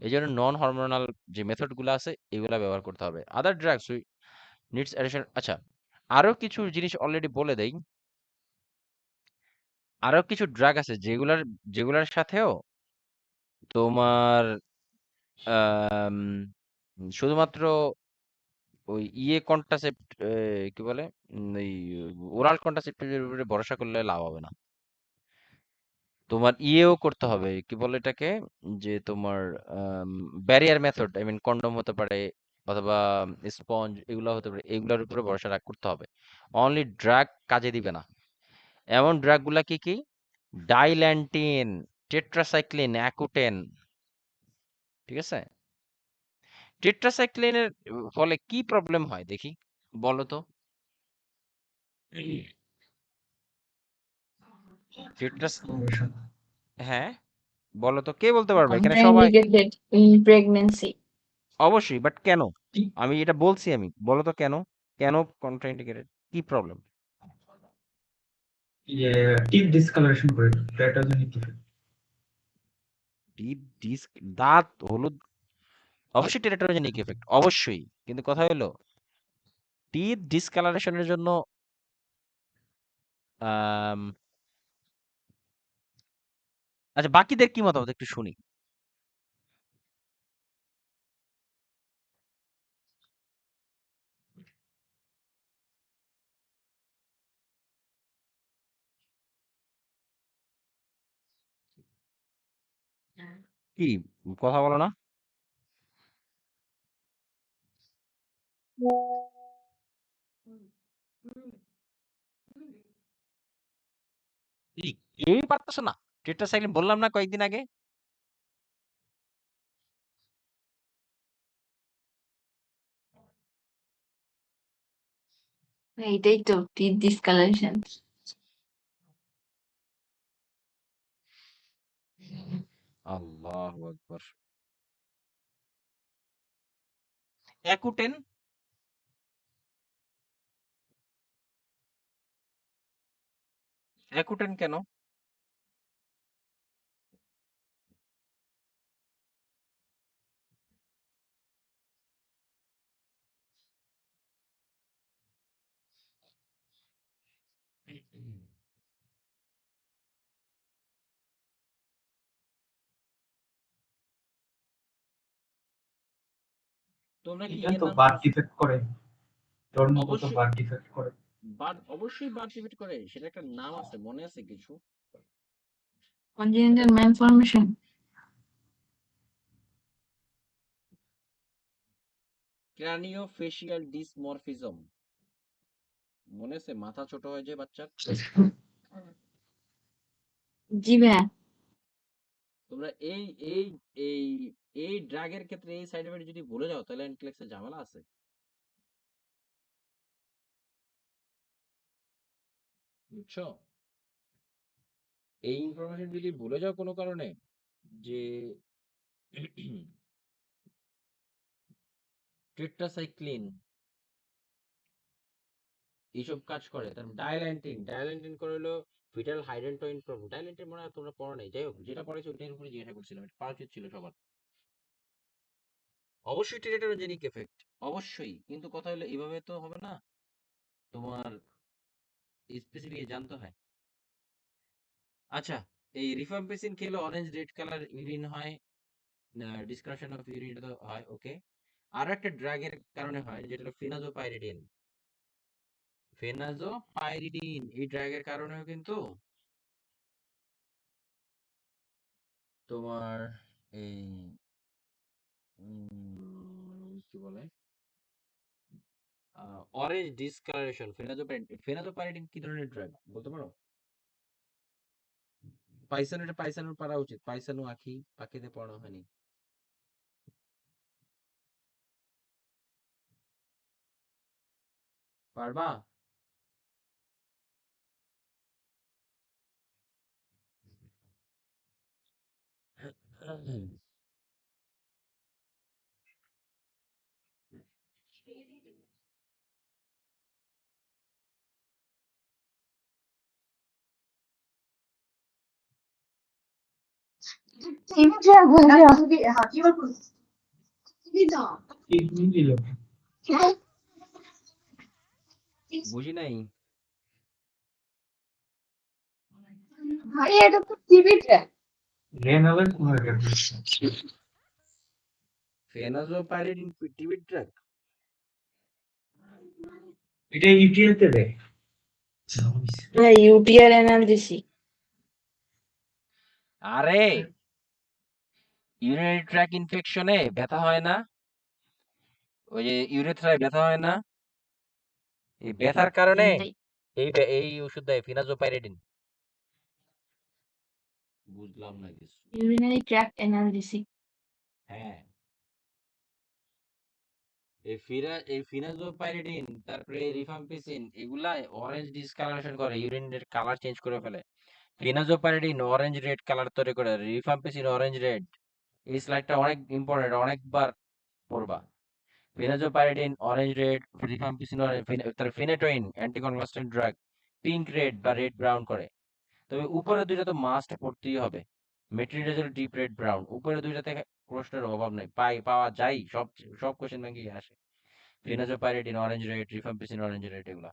এই জন্য নন হরমোনাল যে মেথড গুলো আছে এগুলা ব্যবহার করতে হবে। আদার ড্রাগস নিডস অ্যাডিশন। আচ্ছা, আরো কিছু জিনিস অলরেডি বলে দেই। আরো কিছু ড্রাগ আছে যেগুলার যেগুলার সাথেও তোমার আম, শুধুমাত্র ওই কন্ট্রাসেপ্ট, কি বলে, ওই ওরাল কন্ট্রাসেপ্টিভের উপরে ভরসা করলে লাভ হবে না। তোমার করতে হবে, কি বলে এটাকে, যে তোমার barrier method, I mean condom হতে পারে অথবা স্পঞ্জ, এগুলো হতে পারে, এগুলোর উপরে ভরসা করতে হবে। অনলি ড্রাগ কাজে দিবে না। এমন ড্রাগ গুলা কি কি? ডাইল্যান্টিন, টেট্রাসাইক্লিন, অ্যাকুটেন। ঠিক আছে? টেট্রাসাইক্লিনের ফলে কি প্রবলেম হয় দেখি, বলো তো। Tetras, Conversion. হ্যাঁ, বলো তো, কে বলতে পারবে এখানে? সবাই Contraindicated in pregnancy. অবশ্যই, বাট কেন? Teeth, আমি এটা বলছি, আমি বলো তো কেন, কেন কন্ট্রাইন্ডিকেটেড, কি প্রবলেম? yeah, teeth discoloration করে teratogenic effect. ডিপ ডিস্ক, দাঁত হলুদ, অবশ্যই টেরাটোজেনিক এফেক্ট, অবশ্যই, কিন্তু কথা হলো টিথ ডিসকালারেশনের জন্য আম, আচ্ছা, বাকিদের কি মতামত একটু শুনি। কি কথা বলো না? এই কেউই পারতেছো না? টেট্রাসাইক্লিন বললাম না কয়েকদিন আগে। এইটাই তো teeth discoloration. আল্লাহু আকবার। অ্যাকুটেন, অ্যাকুটেন কেন? তোমরা কি এটা ইয়ের তো নাম বার্থ শুনছো? ডিফেক্ট করে, জন্মগত অবশ্যই বার্থ ডিফেক্ট করে। অবশ্যই বার্থ ডিফেক্ট করে, সেটা একটা নাম আছে, মনে আছে কিছু? congenital malformation. ক্রানিওফেশিয়াল ডিসমরফিজম, মনে আছে? মাথা ছোট হয়ে যায় বাচ্চার। জি ভাইয়া। তোমরা এই এই এই এই ড্রাগের ক্ষেত্রে এই সাইড এফেক্ট যদি ভুলে যাও তাহলে অ্যানক্লেক্সের ঝামেলা আছে, বুঝছো? এই ইনফরমেশন যদি ভুলে যাও কোনো কারণে, যে টেট্রাসাইক্লিন এইসব কাজ করে, তার ডায়াল্যান্টিন করে হলো ফিটাল হাইড্রেন্টোইন প্রবলেম। ডায়াল্যান্টিন মনে হয় তোমরা পড়ো নাই, যাই হোক যেটা পড়েছো ওটার উপরে জিজ্ঞাসা করছিলাম, এটা পাওয়া উচিত ছিল সবার। অবশ্যই টেরিটোজেনিক এফেক্ট, অবশ্যই, কিন্তু কথা হলো এইভাবে তো হবে না, তোমার স্পেসিফিক জানতে হয়। আচ্ছা, এই রিফাম্পিসিন খেলে অরেঞ্জ রেড কালার ইউরিন হয়, ডিসকাশন অফ ইউরিন তো হয়, ওকে। আর একটা ড্রাগের কারণে হয় যেটা হলো ফেনাজোপাইরিডিন। ফেনাজোপাইরিডিন এই ড্রাগের কারণেও কিন্তু তোমার এই কি বলে অরেঞ্জ ডিসকালারেশন। ফেনাজোপাইরিডিন কি ধরনের ড্রাগ বলতে পারো? পাইসানো, এটা পাইসানোর পড়া উচিত, পাইসানো আঁখি পাখিতে পড়ানো হয়নি। পারবা? কিডনি দিল। বুঝি নাই। ভাই এটা তো টিভি ট্র্যাক। রেনালের কোন জায়গা? ফেনাজোপাইরিডিন টিবি ড্রাগ। এটা ইউটিএল তে দেয়। হ্যাঁ, ইউটিআর অ্যানালজেসি। আরে ইউরিনারি ট্র্যাক ইনফেকশনে ব্যথা হয় না, ওই যে ইউরেথ্রায় ব্যথা হয় না, এই ব্যথার কারণে এই ওষুধ দেয় ফিনাজোপাইরিডিন। বুঝলাম না কিছু। Urinary tract analgesic. হ্যাঁ, এই ফিনাজোপাইরিডিন, তারপরে রিফাম্পিসিন, এগুলা অরেঞ্জ ডিসকালারেশন করে, ইউরিনের কালার চেঞ্জ করে ফেলে। ফিনাজোপাইরিডিন অরেঞ্জ রেড কালার তৈরি করে, রিফাম্পিসিন অরেঞ্জ রেড। এই স্লাইডটা অনেক ইম্পর্টেন্ট, অনেকবার পড়বা। ফেনাজোপাইরিডিন অরেঞ্জ রেড, রিফাম্পিসিন তার ফিনেটোইন অ্যান্টিকনভাস্টেন্ট ড্রাগ পিঙ্ক রেড বা রেড ব্রাউন করে। তবে উপরে দুইটা তো মাস্ট পড়তেই হবে, মেট্রিডাজল ডিপ রেড ব্রাউন, উপরে দুইটা থেকে প্রশ্নের অভাব নেই, পাওয়া যায়, সব সব কোশ্চেন ব্যাংকে আসে। Phenazopyridine orange red, rifampicin orange red, এগুলা।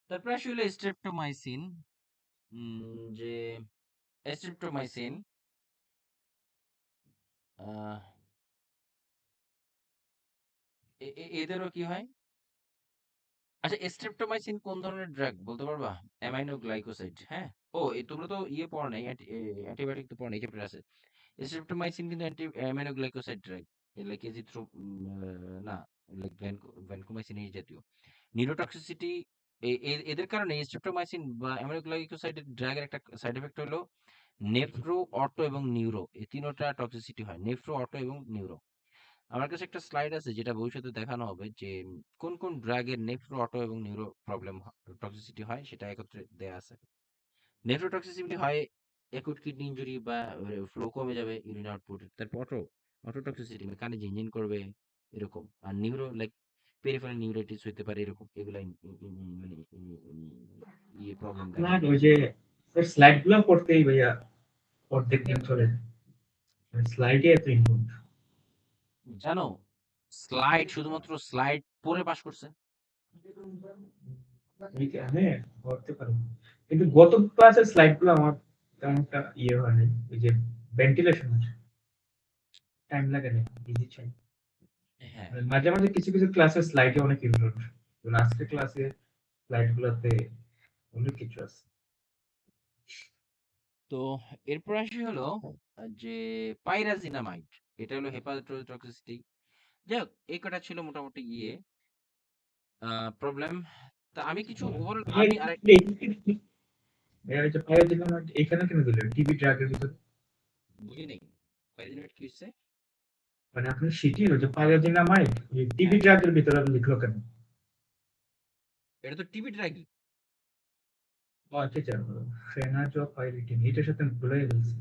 তারপরে আসলে স্ট্রেপ্টোমাইসিন, যে স্ট্রেপ্টোমাইসিন এদেরও কি হয়? আচ্ছা, স্ট্রেপ্টোমাইসিন কোন ধরনের ড্রাগ বলতে পারবা? অ্যামাইনো গ্লাইকোসাইড, হ্যাঁ। ও তোমরা তো ইয়ে পড়ো নাই, অ্যান্টিবায়োটিক তো পড়ো নাই, চ্যাপ্টার আছে। স্ট্রেপ্টোমাইসিন কিন্তু অ্যামাইনো গ্লাইকোসাইড ড্রাগ, লাইক এজিথ্রো, না, লাইক ভ্যানকোমাইসিন এই জাতীয়। নিউরোটক্সিসিটি, এদের কারণে স্ট্রেপ্টোমাইসিন বা অ্যামাইনো গ্লাইকোসাইড ড্রাগের একটা সাইড এফেক্ট হলো নেফ্রো, অটো এবং নিউরো, এই তিনটা টক্সিসিটি হয়, নেফ্রো, অটো এবং নিউরো। আমার কাছে একটা স্লাইড আছে যেটা ভবিষ্যতে দেখানো হবে, যে কোন কোন ড্রাগের নেফ্রো, অটো এবং নিউরো প্রবলেম টক্সিসিটি হয়, সেটা একত্রে দেয়া আছে। নেফ্রোটক্সিসিটি হয় অ্যাকুট কিডনি ইনজুরি বা ফ্লো কমে যাবে ইউরিন আউটপুট। তারপর অটোটক্সিসিটি মানে কানে ঝিনঝিন করবে এরকম। আর নিউরো লাইক পেরিফেরাল নিউরাইটিস হতে পারে, এরকম এগুলা মানে ইয়ে প্রবলেম না দেখা দেয়। ওই যে স্লাইড গুলো পড়তেই ভাইয়া অর্ধেক দিন চলে, স্লাইডে এত ইম্পর্টেন্ট। জানো, স্লাইড শুধুমাত্র স্লাইড পড়ে পাস করছে। হ্যাঁ, করতে পারবো, কিন্তু গত ক্লাসের স্লাইড গুলো আমার তেমন একটা ইয়ে হয় নাই, ওই যে ভেন্টিলেশন টাইম লাগে না, ইজি চাই। হ্যাঁ মাঝে মাঝে কিছু কিছু ক্লাসে স্লাইডে অনেক ইমপ্রুভ, যেমন আজকের ক্লাসে স্লাইড গুলোতে অনেক কিছু আছে। তো এরপর আসি হলো যে পাইরাজিনামাইড, এটা হলো হেপাটোটক্সিসিটি। যাই হোক, এই কটা ছিল মোটামুটি গিয়ে প্রবলেম। তা আমি কিছু ওভারঅল আমি আর এই যে পাইরাজিনামাইড এখানে কেন দিলেন টিবি ড্রাগের ভিতরে? বুঝি নেই পাইরাজিনামাইড কি হচ্ছে। মানে আপনি শিখিয়ে যে পাইরাজিনামাইড এই টিবি হ্যাঁ, ড্রাগের ভিতরে লিখলো কেন? এটা তো টিবি ড্রাগই। ও আচ্ছা আচ্ছা, ফেনাজোপাইরিডিন এটার সাথে ভুলে গেছি।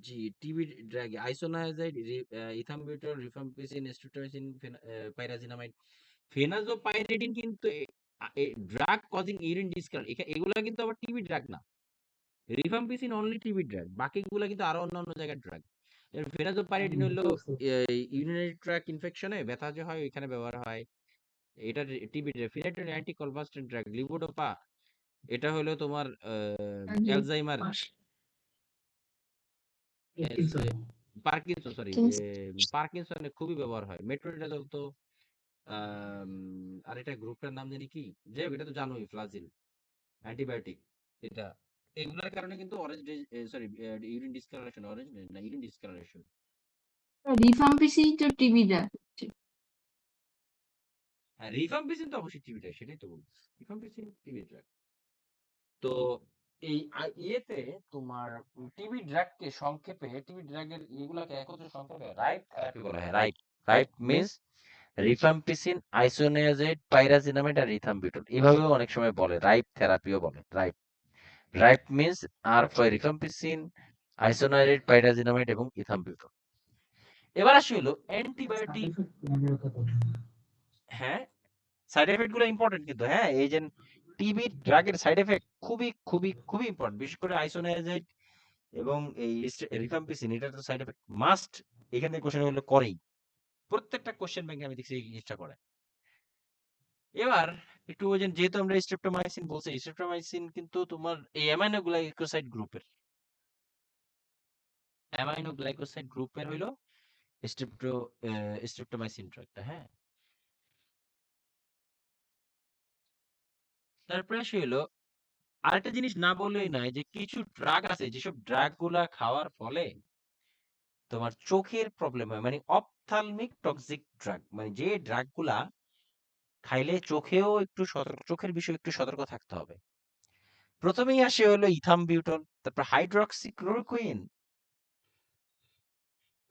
জি, টিবি ড্রাগই আইসোনায়াজাইড, ইথাম্বিউটল, রিফাম্পিসিন, স্ট্রিপ্টোমাইসিন, পাইরাজিনামাইড। ফেনাজোপাইরিডিন কিন্তু ড্রাগ কজিং ইউরিন ডিসকালার, এগুলা কিন্তু আবার টিবি ড্রাগ না। রিফাম্পিসিন অনলি টিবি ড্রাগ, বাকিগুলো কিন্তু আরো অন্যান্য জায়গার ড্রাগ। ফেনাজোপাইরিডিন হলো ইউরিনারি ট্র্যাক ইনফেকশনে ব্যথা যে হয় ওইখানে ব্যবহার হয়। এটা TB drug. Phenytoin anti convulsant drug. Levodopa, এটা হলো তোমার জি অ্যালজাইমার, পার্কিনসন। পার্কিনসন, সরি, কিন্তু পার্কিনসনে খুবই ব্যবহার হয়। মেট্রোনিডাজল তো আর এটা গ্রুপটার নাম জানি কি, যে এটা তো জানোই, ফ্লাজিল অ্যান্টিবায়োটিক। এটা এগুলোর কারণে কিন্তু orange, sorry, urine discolouration, orange না, ইউরিন ডিসকালারেশন। রিফাম্পিসি তো টিবি ড্রাগ। হ্যাঁ, রিফাম্পিসিন তো অবশ্যই টিবি ড্রাগ, সেটাই তো বলছি, রিফাম্পিসিন টিবি ড্রাগ। তো এই ইয়েতে তোমার টিবি ড্রাগকে সংক্ষেপে, টিবি ড্রাগের এগুলাকে একত্রে সংক্ষেপে রাইট থেরাপি বলা হয়। Right, right means rifampicin, isoniazid, pyrazinamide আর ইথাম্বিউটল, এভাবেও অনেক সময় বলে, রাইট থেরাপিও বলে। Right, right means R for rifampicin, isoniazid, pyrazinamide এবং ইথাম্বিউটল। এবার আসি হলো অ্যান্টিবায়োটিক। হ্যাঁ, সাইড এফেক্ট গুলো ইম্পর্টেন্ট কিন্তু, হ্যাঁ, এই যে টিবি ড্রাগের সাইড এফেক্ট খুবই খুবই খুবই ইম্পর্টেন্ট, বিশেষ করে আইসোনিয়াজেড এবং এই রিফাম্পিসিন, এটা তো সাইড এফেক্ট মাস্ট। এখান থেকে কোশ্চেন হলো করেই, প্রত্যেকটা কোশ্চেন ব্যাংকে আমি দেখছি এই জিনিসটা করে। এবার একটু ওই যে, যেহেতু আমরা স্ট্রেপ্টোমাইসিন বলছি, স্ট্রেপ্টোমাইসিন কিন্তু তোমার এই অ্যামাইনো গ্লাইকোসাইড গ্রুপের, অ্যামাইনো গ্লাইকোসাইড গ্রুপের হইলো স্ট্রেপ্টোমাইসিন ড্রাগটা। হ্যাঁ, তারপরে আসে হলো আরেকটা জিনিস না বললেই নয়, যে কিছু ড্রাগ আছে যেসব ড্রাগ গুলা খাওয়ার ফলে তোমার চোখের প্রবলেম হয়, মানে অপথ্যালমিক টক্সিক ড্রাগ, মানে যে ড্রাগ গুলা খাইলে চোখেও একটু সতর্ক, চোখের বিষয়ে একটু সতর্ক থাকতে হবে। প্রথমেই আসে হলো ইথামবিউটল, তারপর হাইড্রক্সিক্লোরোকুইন,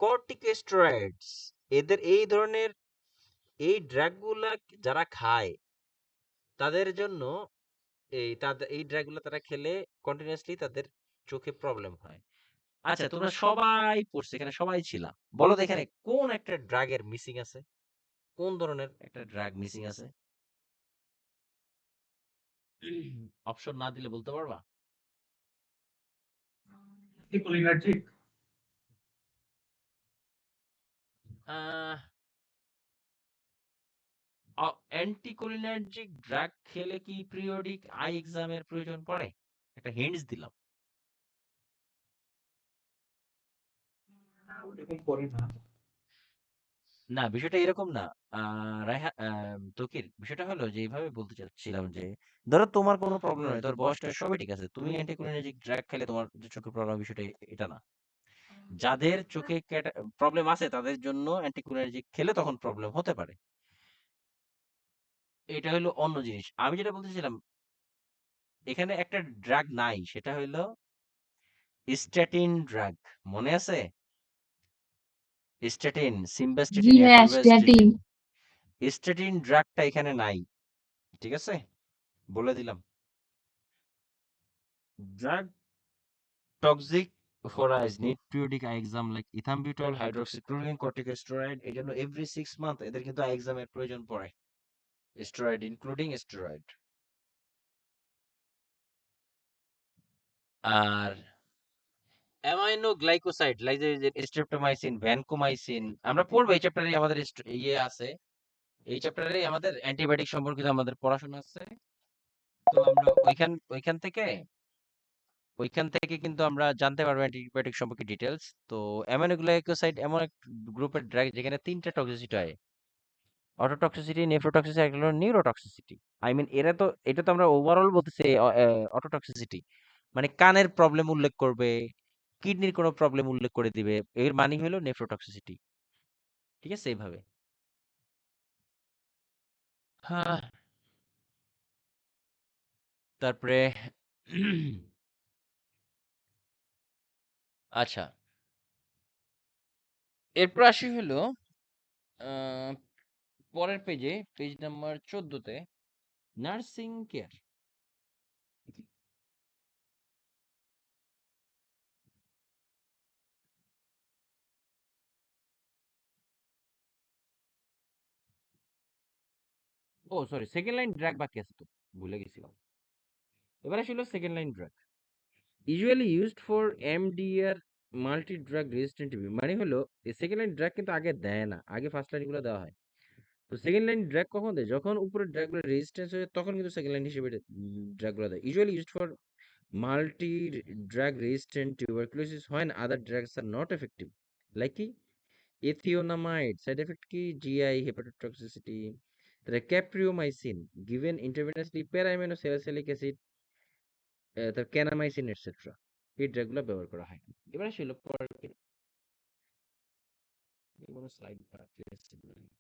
কর্টিকোস্টেরয়েডস। এদের এই ধরনের এই ড্রাগগুলা যারা খায় তাদের জন্য, এই ড্রাগগুলো তারা খেলে কন্টিনিউয়াসলি তাদের চোখে প্রবলেম হয়। আচ্ছা, তোমরা সবাই পড়ছো, এখানে সবাই ছিলা, বলো তো এখানে কোন একটা ড্রাগের মিসিং আছে, কোন ধরনের একটা ড্রাগ মিসিং আছে? অপশন না দিলে বলতে পারবা? অ্যান্টিকোলিনার্জিক। অ্যান্টিকোলিনার্জিক ড্রাগ খেলে কি পিরিয়ডিক আই এক্সামের প্রয়োজন পড়ে? একটা হিন্টস দিলাম। ওরকম করে না। না, বিষয়টা এরকম না। তকির, বিষয়টা হলো যে এইভাবে বলতে চাচ্ছিলাম যে, ধরো তোমার কোনো প্রবলেম নাই, তোর বয়সটা সবই ঠিক আছে, তুমি অ্যান্টিকোলিনার্জিক ড্রাগ খেলে তোমার যে চোখে প্রবলেম, বিষয়টা এটা না। যাদের চোখে প্রবলেম আছে তাদের জন্য অ্যান্টিকোলিনার্জিক খেলে তখন প্রবলেম হতে পারে, এটা হলো অন্য জিনিস। আমি যেটা বলতেছিলাম, এখানে একটা ড্রাগ নাই, সেটা হলো স্ট্যাটিন ড্রাগ, মনে আছে? স্ট্যাটিন, জি সিম্বাস্ট্যাটিন, ভাইয়া, স্ট্যাটিন। অ্যাট্রোভাস্ট্যাটিন, স্ট্যাটিন ড্রাগটা এখানে নাই। ঠিক আছে, বলে দিলাম। Drug toxic for eyes need periodic eye exam like ethambutol, hydroxychloroquine, corticosteroid, এই জন্য every 6 month এদের কিন্তু eye exam এর প্রয়োজন পড়ে, স্টেরয়েড ইনক্লুডিং স্টেরয়েড। আর অ্যামাইনো গ্লাইকোসাইড লাইক যে স্ট্রেপ্টোমাইসিন, ভ্যানকোমাইসিন, আমরা পড়বো এই চ্যাপ্টারে, আমাদের ইয়ে আছে, এই চ্যাপ্টারে আমাদের অ্যান্টিবায়োটিক সম্পর্কিত আমাদের পড়াশোনা আছে। তো আমরা ওইখান থেকে ওইখান থেকে কিন্তু আমরা জানতে পারবো অ্যান্টিবায়োটিক সম্পর্কে ডিটেলস। তো অ্যামিনোগ্লাইকোসাইড এমন এক গ্রুপের ড্রাগ যেখানে ৩টা টক্সিসিটি হয়। অটোটক্সিসিটি, নেফ্রোটক্সিসিটি, আর হলো নিউরোটক্সিসিটি। আই মিন এটা তো আমরা ওভারঅল বলতেছি অটোটক্সিসিটি। মানে কানের প্রবলেম উল্লেখ করবে, কিডনির কোনো প্রবলেম উল্লেখ করে দিবে। এর মানে হলো নেফ্রোটক্সিসিটি। ঠিক আছে? এইভাবে। হ্যাঁ, তারপরে আচ্ছা, এরপর আসি হলো আহ, পরের পেজে, পেজ নাম্বার 14-তে নার্সিং কেয়ার। ও সরি, সেকেন্ড লাইন ড্রাগ বাকি আছে তো, ভুলে গেছিলাম। এবার আসলে second line drug usually used for MDR multi drug resistant TB. মানে হলো এই সেকেন্ড লাইন ড্রাগ কিন্তু আগে দেয় না, আগে ফার্স্ট লাইন গুলো দেওয়া হয়। তো সেকেন্ড লাইন ড্রাগ কখন দেয়? যখন উপরে ড্রাগগুলো রেজিস্ট্যান্স হয়ে তখন কিন্তু সেকেন্ড লাইন হিসেবে ড্রাগগুলো দেয়। Usually used for multi drug resistant tuberculosis when other drugs are not effective, like কি এথিওনামাইড, সাইড এফেক্ট কি জিআই হেপাটোটক্সিসিটি, তাহলে ক্যাপ্রিওমাইসিন গিভেন ইন্টারভেনাসলি, প্যারাইমেনো স্যালিসিলিক অ্যাসিড, তার ক্যানামাইসিন এটসেট্রা, এই ড্রাগগুলো ব্যবহার করা হয়। এবার আসলে পরের কোনো স্লাইড বাকি আছে মনে হয়।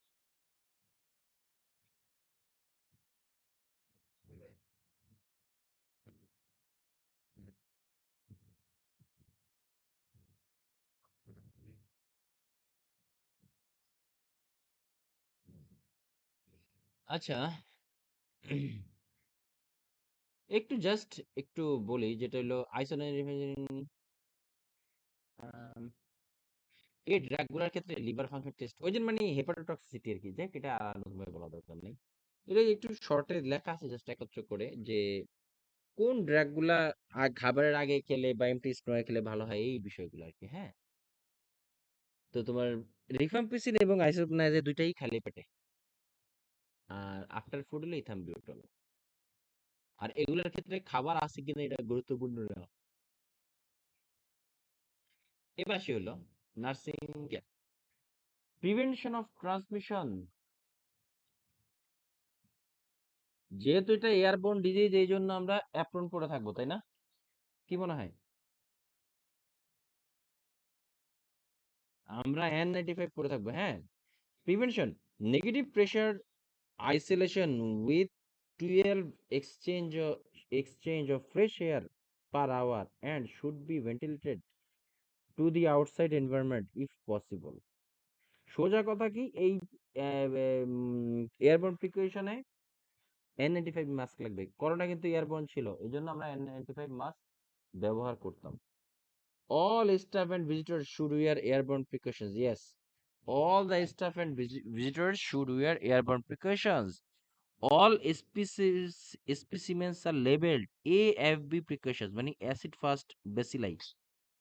আচ্ছা, একটু জাস্ট একটু বলি, যেটা হলো আইসোনাইট্রিন। এই ড্রাগগুলোর ক্ষেত্রে লিভার ফাংশন টেস্ট, ওই যে মানে হেপাটোটক্সিসিটি আর কি, দেখ এটা আর নতুনভাবে বলা দরকার নেই। এটা একটু শর্টে লেখা আছে জাস্ট একত্র করে, যে কোন ড্রাগগুলা খাবারের আগে খেলে বা এমটি স্টোমাকে খেলে ভালো হয়, এই বিষয়গুলো আর কি। হ্যাঁ, তো তোমার রিফাম্পিসিন এবং আইসোপ্রোনাইজে দুইটাই খালি পেটে, আর আফটার ফুড হলো ইথাম্বিউটল। আর এগুলোর ক্ষেত্রে খাবার আছে কিনা এটা গুরুত্বপূর্ণ না। এবার সে হলো nursing care, prevention of transmission. যেহেতু এটা এয়ারবোর্ন ডিজিজ, এই জন্য আমরা অ্যাপ্রন পরে থাকবো, তাই না? কি মনে হয়? আমরা N95 পরে থাকবো। হ্যাঁ, prevention, negative pressure isolation with 12 exchange of fresh air per hour and should be ventilated to the outside environment if possible. সোজা কথা কি, এই এয়ারবোর্ন প্রিকশনে N95 মাস্ক লাগবে। করোনা কিন্তু এয়ারবোর্ন ছিল, এই জন্য আমরা N95 মাস্ক ব্যবহার করতাম। All staff and visitors should wear airborne precautions. Yes, all the staff and visitors should wear airborne precautions. All specimens are labeled AFB precautions, মানে acid fast bacilli.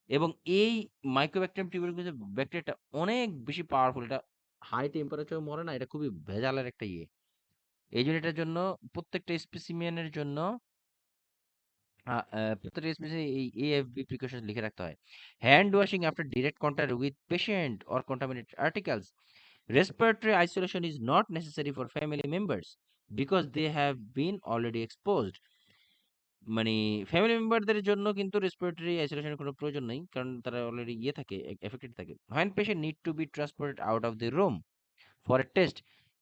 এবং এই মাইক্রোব্যাকটেরিয়াম টিউবারকুলোসিস ব্যাকটেরিয়াটা অনেক বেশি powerful. এটা high temperature মরে না, এটা খুবই ভেজালের একটা ইয়ে। এই জন্য এটার জন্য প্রত্যেকটা স্পেসিমেনের জন্য প্রত্যেকটা স্পেসে এই AFB প্রিকশন লিখে রাখতে হয়। Hand washing after direct contact with patient or contaminated articles. Respiratory isolation is not necessary for family members because they have been already exposed. মানে ফ্যামিলি মেম্বারদের জন্য কিন্তু রেসপিরেটরি আইসোলেশনের কোনো প্রয়োজন নেই, কারণ তারা অলরেডি ইয়ে থাকে, এফেক্টেড থাকে। When patient need to be transported out of the room for a test,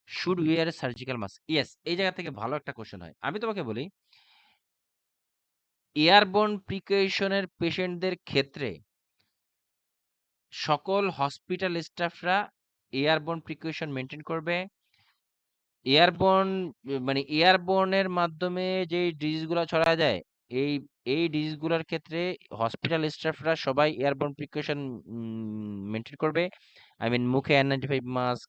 should wear a surgical mask. Yes, এই জায়গা থেকে ভালো একটা কোশ্চেন হয়। আমি তোমাকে বলি, এয়ারবোর্ন প্রিকশনের পেশেন্টদের ক্ষেত্রে সকল হসপিটাল স্টাফরা এয়ারবোর্ন প্রিকশন মেনটেন করবে। এয়ারবোর্ন মানে এয়ারবোর্নের মাধ্যমে যে ডিজিজগুলো ছড়ায় যায়, এই এই ডিজিজগুলোর ক্ষেত্রে হসপিটাল স্টাফরা সবাই এয়ারবোর্ন প্রিকশন মেনটেন করবে। আই মিন মুখে N95 মাস্ক,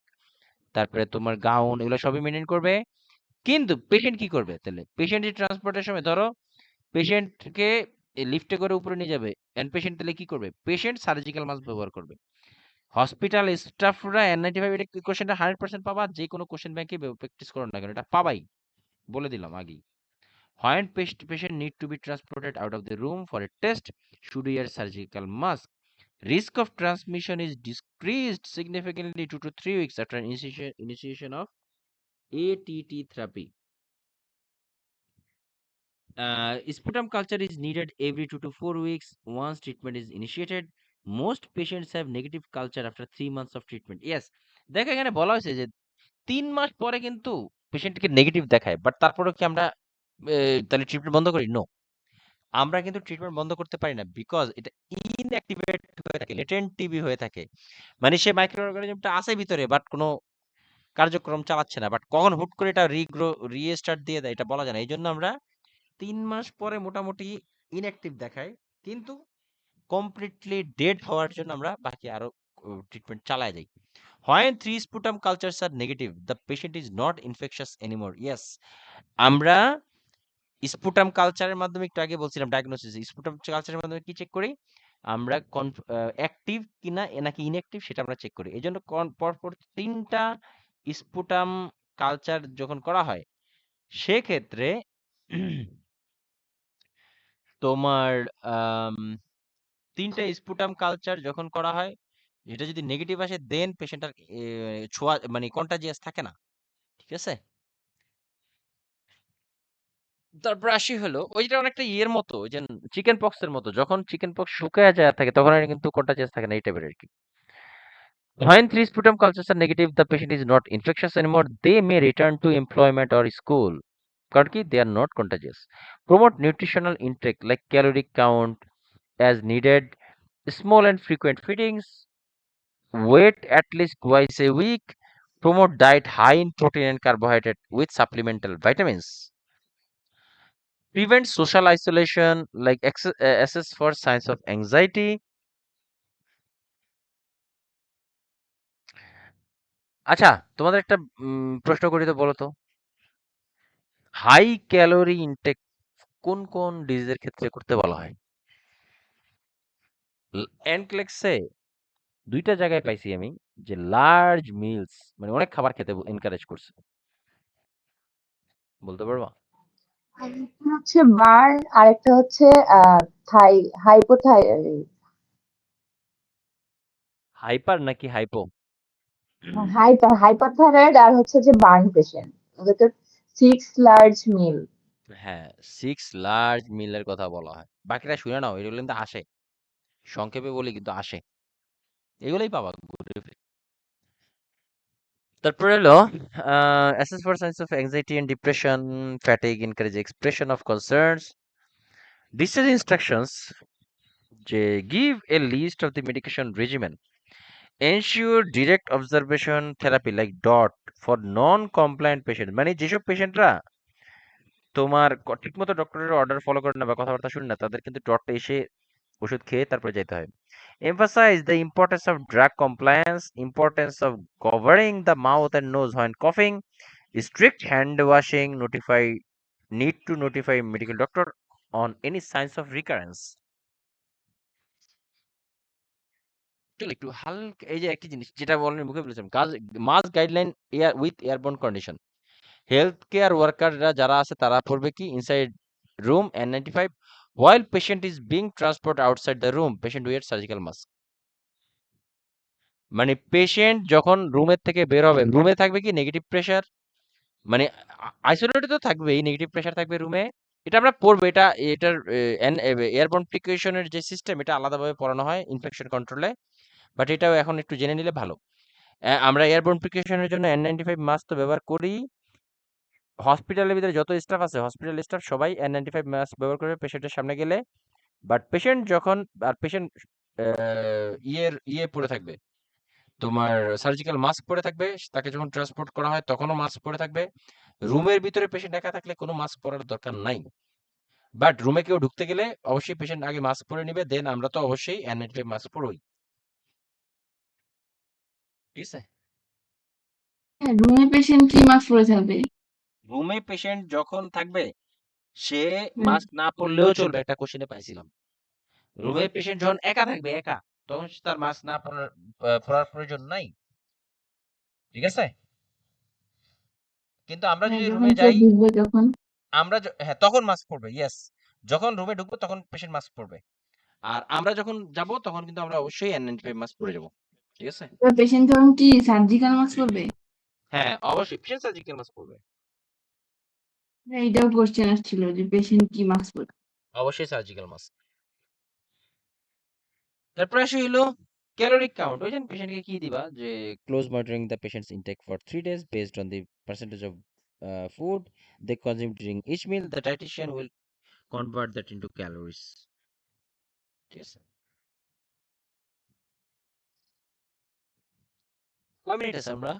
তারপরে তোমার গাউন, এগুলো সবই মেনটেন করবে। কিন্তু পেশেন্ট কি করবে? তাহলে পেশেন্টের ট্রান্সপোর্টের সময় ধরো পেশেন্টকে লিফটে করে উপরে নিয়ে যাবে, এন্ড পেশেন্ট তাহলে কি করবে? পেশেন্ট সার্জিক্যাল মাস্ক ব্যবহার করবে। হসপিটাল স্টাফরা N95, এটা কোশ্চেনটা 100% পাবা, যে কোনো কোশ্চেন ব্যাংকে প্র্যাকটিস করো না কেন, এটা পাবাই, বলে দিলাম আগেই। When patient need to be transported out of the room for a test, should wear surgical mask. Risk of transmission is decreased significantly 2 to 3 weeks after initiation of ATT therapy. Sputum culture is needed every 2 to 4 weeks once treatment is initiated. Most patients have negative culture after 3 months of treatment. Yes, দেখো এখানে বলা হয়েছে যে 3 মাস পরে কিন্তু পেশেন্টকে negative দেখায়, but তারপরেও কি আমরা তাহলে ট্রিটমেন্ট বন্ধ করি? নো, আমরা কিন্তু ট্রিটমেন্ট বন্ধ করতে পারি না, বিকজ এটা ইনঅ্যাক্টিভেট হয়ে থাকে, লেটেন্ট টিবি হয়ে থাকে। মানে সে মাইক্রো অর্গানিজমটা আছে ভিতরে, বাট কোনো কার্যক্রম চালাচ্ছে না, বাট কখন হুট করে এটা রিস্টার্ট দিয়ে দেয় এটা বলা যায় না। এই জন্য আমরা 3 মাস পরে মোটামুটি ইনঅ্যাক্টিভ দেখাই, কিন্তু কমপ্লিটলি ডেড হওয়ার জন্য আমরা বাকি আরো ট্রিটমেন্ট চালায় যাই। When 3 sputum cultures are negative, the patient is not infectious anymore. Yes, আমরা স্পুটাম কালচারের মাধ্যমে একটু আগে বলছিলাম ডায়াগনোসিস, স্পুটাম কালচারের মাধ্যমে কি চেক করি? আমরা অ্যাক্টিভ কিনা নাকি ইনঅ্যাক্টিভ সেটা আমরা চেক করি। এজন্য পরপর 3টা স্পুটাম কালচার যখন করা হয় সেক্ষেত্রে তোমার 3টা স্পুটাম কালচার যখন করা হয়, এটা যদি নেগেটিভ আসে দেন পেশেন্টটার ছোঁয়া মানে কন্টাজিয়াস থাকে না। ঠিক আছে? তারপর আসি হলো ওইটা অনেকটা ইয়ের মতো, ওই যে চিকেন পক্স এর মতো, যখন চিকেন পক্স শুকায় যায় থাকে তখন আর কিন্তু কন্টাজিয়াস থাকে না, এই টাইপের আর কি। When 3 sputum cultures are negative, the patient is not infectious anymore. They may return to employment or school. কারণ কি? They are not contagious. Promote nutritional intake like calorie count as needed, small and frequent feedings, wait at least twice a week, promote diet high in protein and carbohydrate with supplemental vitamins. Prevent social isolation like assess for signs of anxiety. আচ্ছা, তোমাদের একটা প্রশ্ন করি তো, বলো তো, high calorie intact কোন কোন ডিজিজের ক্ষেত্রে করতে বলা হয়? এনক্লেক্সে 2টা জায়গায় পাইছি আমি যে লার্জ মিলস মানে অনেক খাবার খেতে এনকারেজ করছে, বলতে পারবা? একটা হচ্ছে বার্ন আর একটা হচ্ছে হাইপোথাইরয়েড হাইপার নাকি হাইপো? হাইপারথাইরয়েড আর হচ্ছে যে বার্ন পেশেন্ট ওদেরকে 6 লার্জ মিল। হ্যাঁ, 6 লার্জ মিলের কথা বলা হয়। বাকিটা শুনে নাও, এগুলো কিন্তু আসে, সংক্ষেপে বলি কিন্তু আসে, এগুলোই পাবা ঘুরে ফিরে। তারপরে হলো assess for signs of anxiety and depression, fatigue, encourage expression of concerns, discharge instructions, যে give a list of the medication regimen, ensure direct observation therapy like DOT for non-compliant patient, মানে যেসব পেশেন্টরা তোমার ঠিকমতো ডক্টরের অর্ডার ফলো করে না বা কথাবার্তা শুনে না, তাদের কিন্তু ডট এসে ওষুধ খেয়ে তারপরে যেতে হয়। Emphasize the importance of drug compliance, importance of covering the mouth and nose when coughing, strict hand washing, need to notify medical doctor on any signs of recurrence. চলো একটু হালকা, এই যে একটি জিনিস যেটা বলেন মুখে বলেছিলাম, mask guideline with airborne condition. Health care ওয়ার্কাররা যারা আছে তারা পড়বে কি? Inside room N95, while patient is being transported outside the room, patient wear surgical mask. মানে পেশেন্ট যখন রুমের থেকে বের হবে, রুমে থাকবে কি নেগেটিভ প্রেসার, মানে আইসোলেটেড তো থাকবেই, নেগেটিভ প্রেসার থাকবে রুমে, এটা আমরা পড়বো। এটার এয়ারবোর্ন প্রিকশনের যে সিস্টেম এটা আলাদাভাবে পড়ানো হয় ইনফেকশন কন্ট্রোলে, বাট এটাও এখন একটু জেনে নিলে ভালো। আমরা এয়ারবোর্ন প্রিকশনের জন্য N95 মাস্ক তো ব্যবহার করি। হসপিটালের ভিতরে যত স্টাফ আছে, হসপিটাল স্টাফ সবাই N95 মাস্ক ব্যবহার করবে পেশেন্টের সামনে গেলে, বাট পেশেন্ট যখন পেশেন্ট পরে থাকবে, তোমার সার্জিক্যাল মাস্ক পরে থাকবে, তাকে যখন ট্রান্সপোর্ট করা হয় তখনও মাস্ক পরে থাকবে। রুমের ভিতরে পেশেন্ট একা থাকলে কোনো মাস্ক পরার দরকার নাই, বাট রুমে কেউ ঢুকতে গেলে অবশ্যই পেশেন্ট আগে মাস্ক পরে নিবে, দেন আমরা তো অবশ্যই N95 মাস্ক পরবই। ঠিক আছে? হ্যাঁ, রুমে পেশেন্ট কি মাস্ক পরে থাকবে? রুমে পেশেন্ট যখন থাকবে সে হুম। মাস্ক না পরলেও চলবে, একটা কোশ্চেনে পাইছিলাম। রুমে পেশেন্ট যখন একা থাকবে, একা, তখন তার মাস্ক না পরার প্রয়োজন নাই। ঠিক আছে? কিন্তু আমরা যদি যখন রুমে কেউ যাই, ঢুকবে তখন আমরা হ্যাঁ তখন মাস্ক পরবে, ইয়েস। যখন রুমে ঢুকবো তখন পেশেন্ট মাস্ক পরবে, আর আমরা যখন যাব তখন কিন্তু আমরা অবশ্যই N95 মাস্ক পরে যাব, ঠিক আছে? পেশেন্ট তখন কি সার্জিক্যাল মাস্ক পরবে? হ্যাঁ অবশ্যই পেশেন্ট সার্জিক্যাল মাস্ক পরবে, এইটাও কোশ্চেন আসছিল যে পেশেন্ট কি মাস্ক পরবে। অবশ্যই সার্জিক্যাল মাস্ক। তারপরে আসে হইলো ক্যালোরিক কাউন্ট। ওই যে পেশেন্টকে কি দিবা যে close monitoring the patients intake for 3 days based on the percentage of food they consume during each meal. The dietitian will convert that into calories. ঠিক আছে? কয় মিনিট আছে আমরা?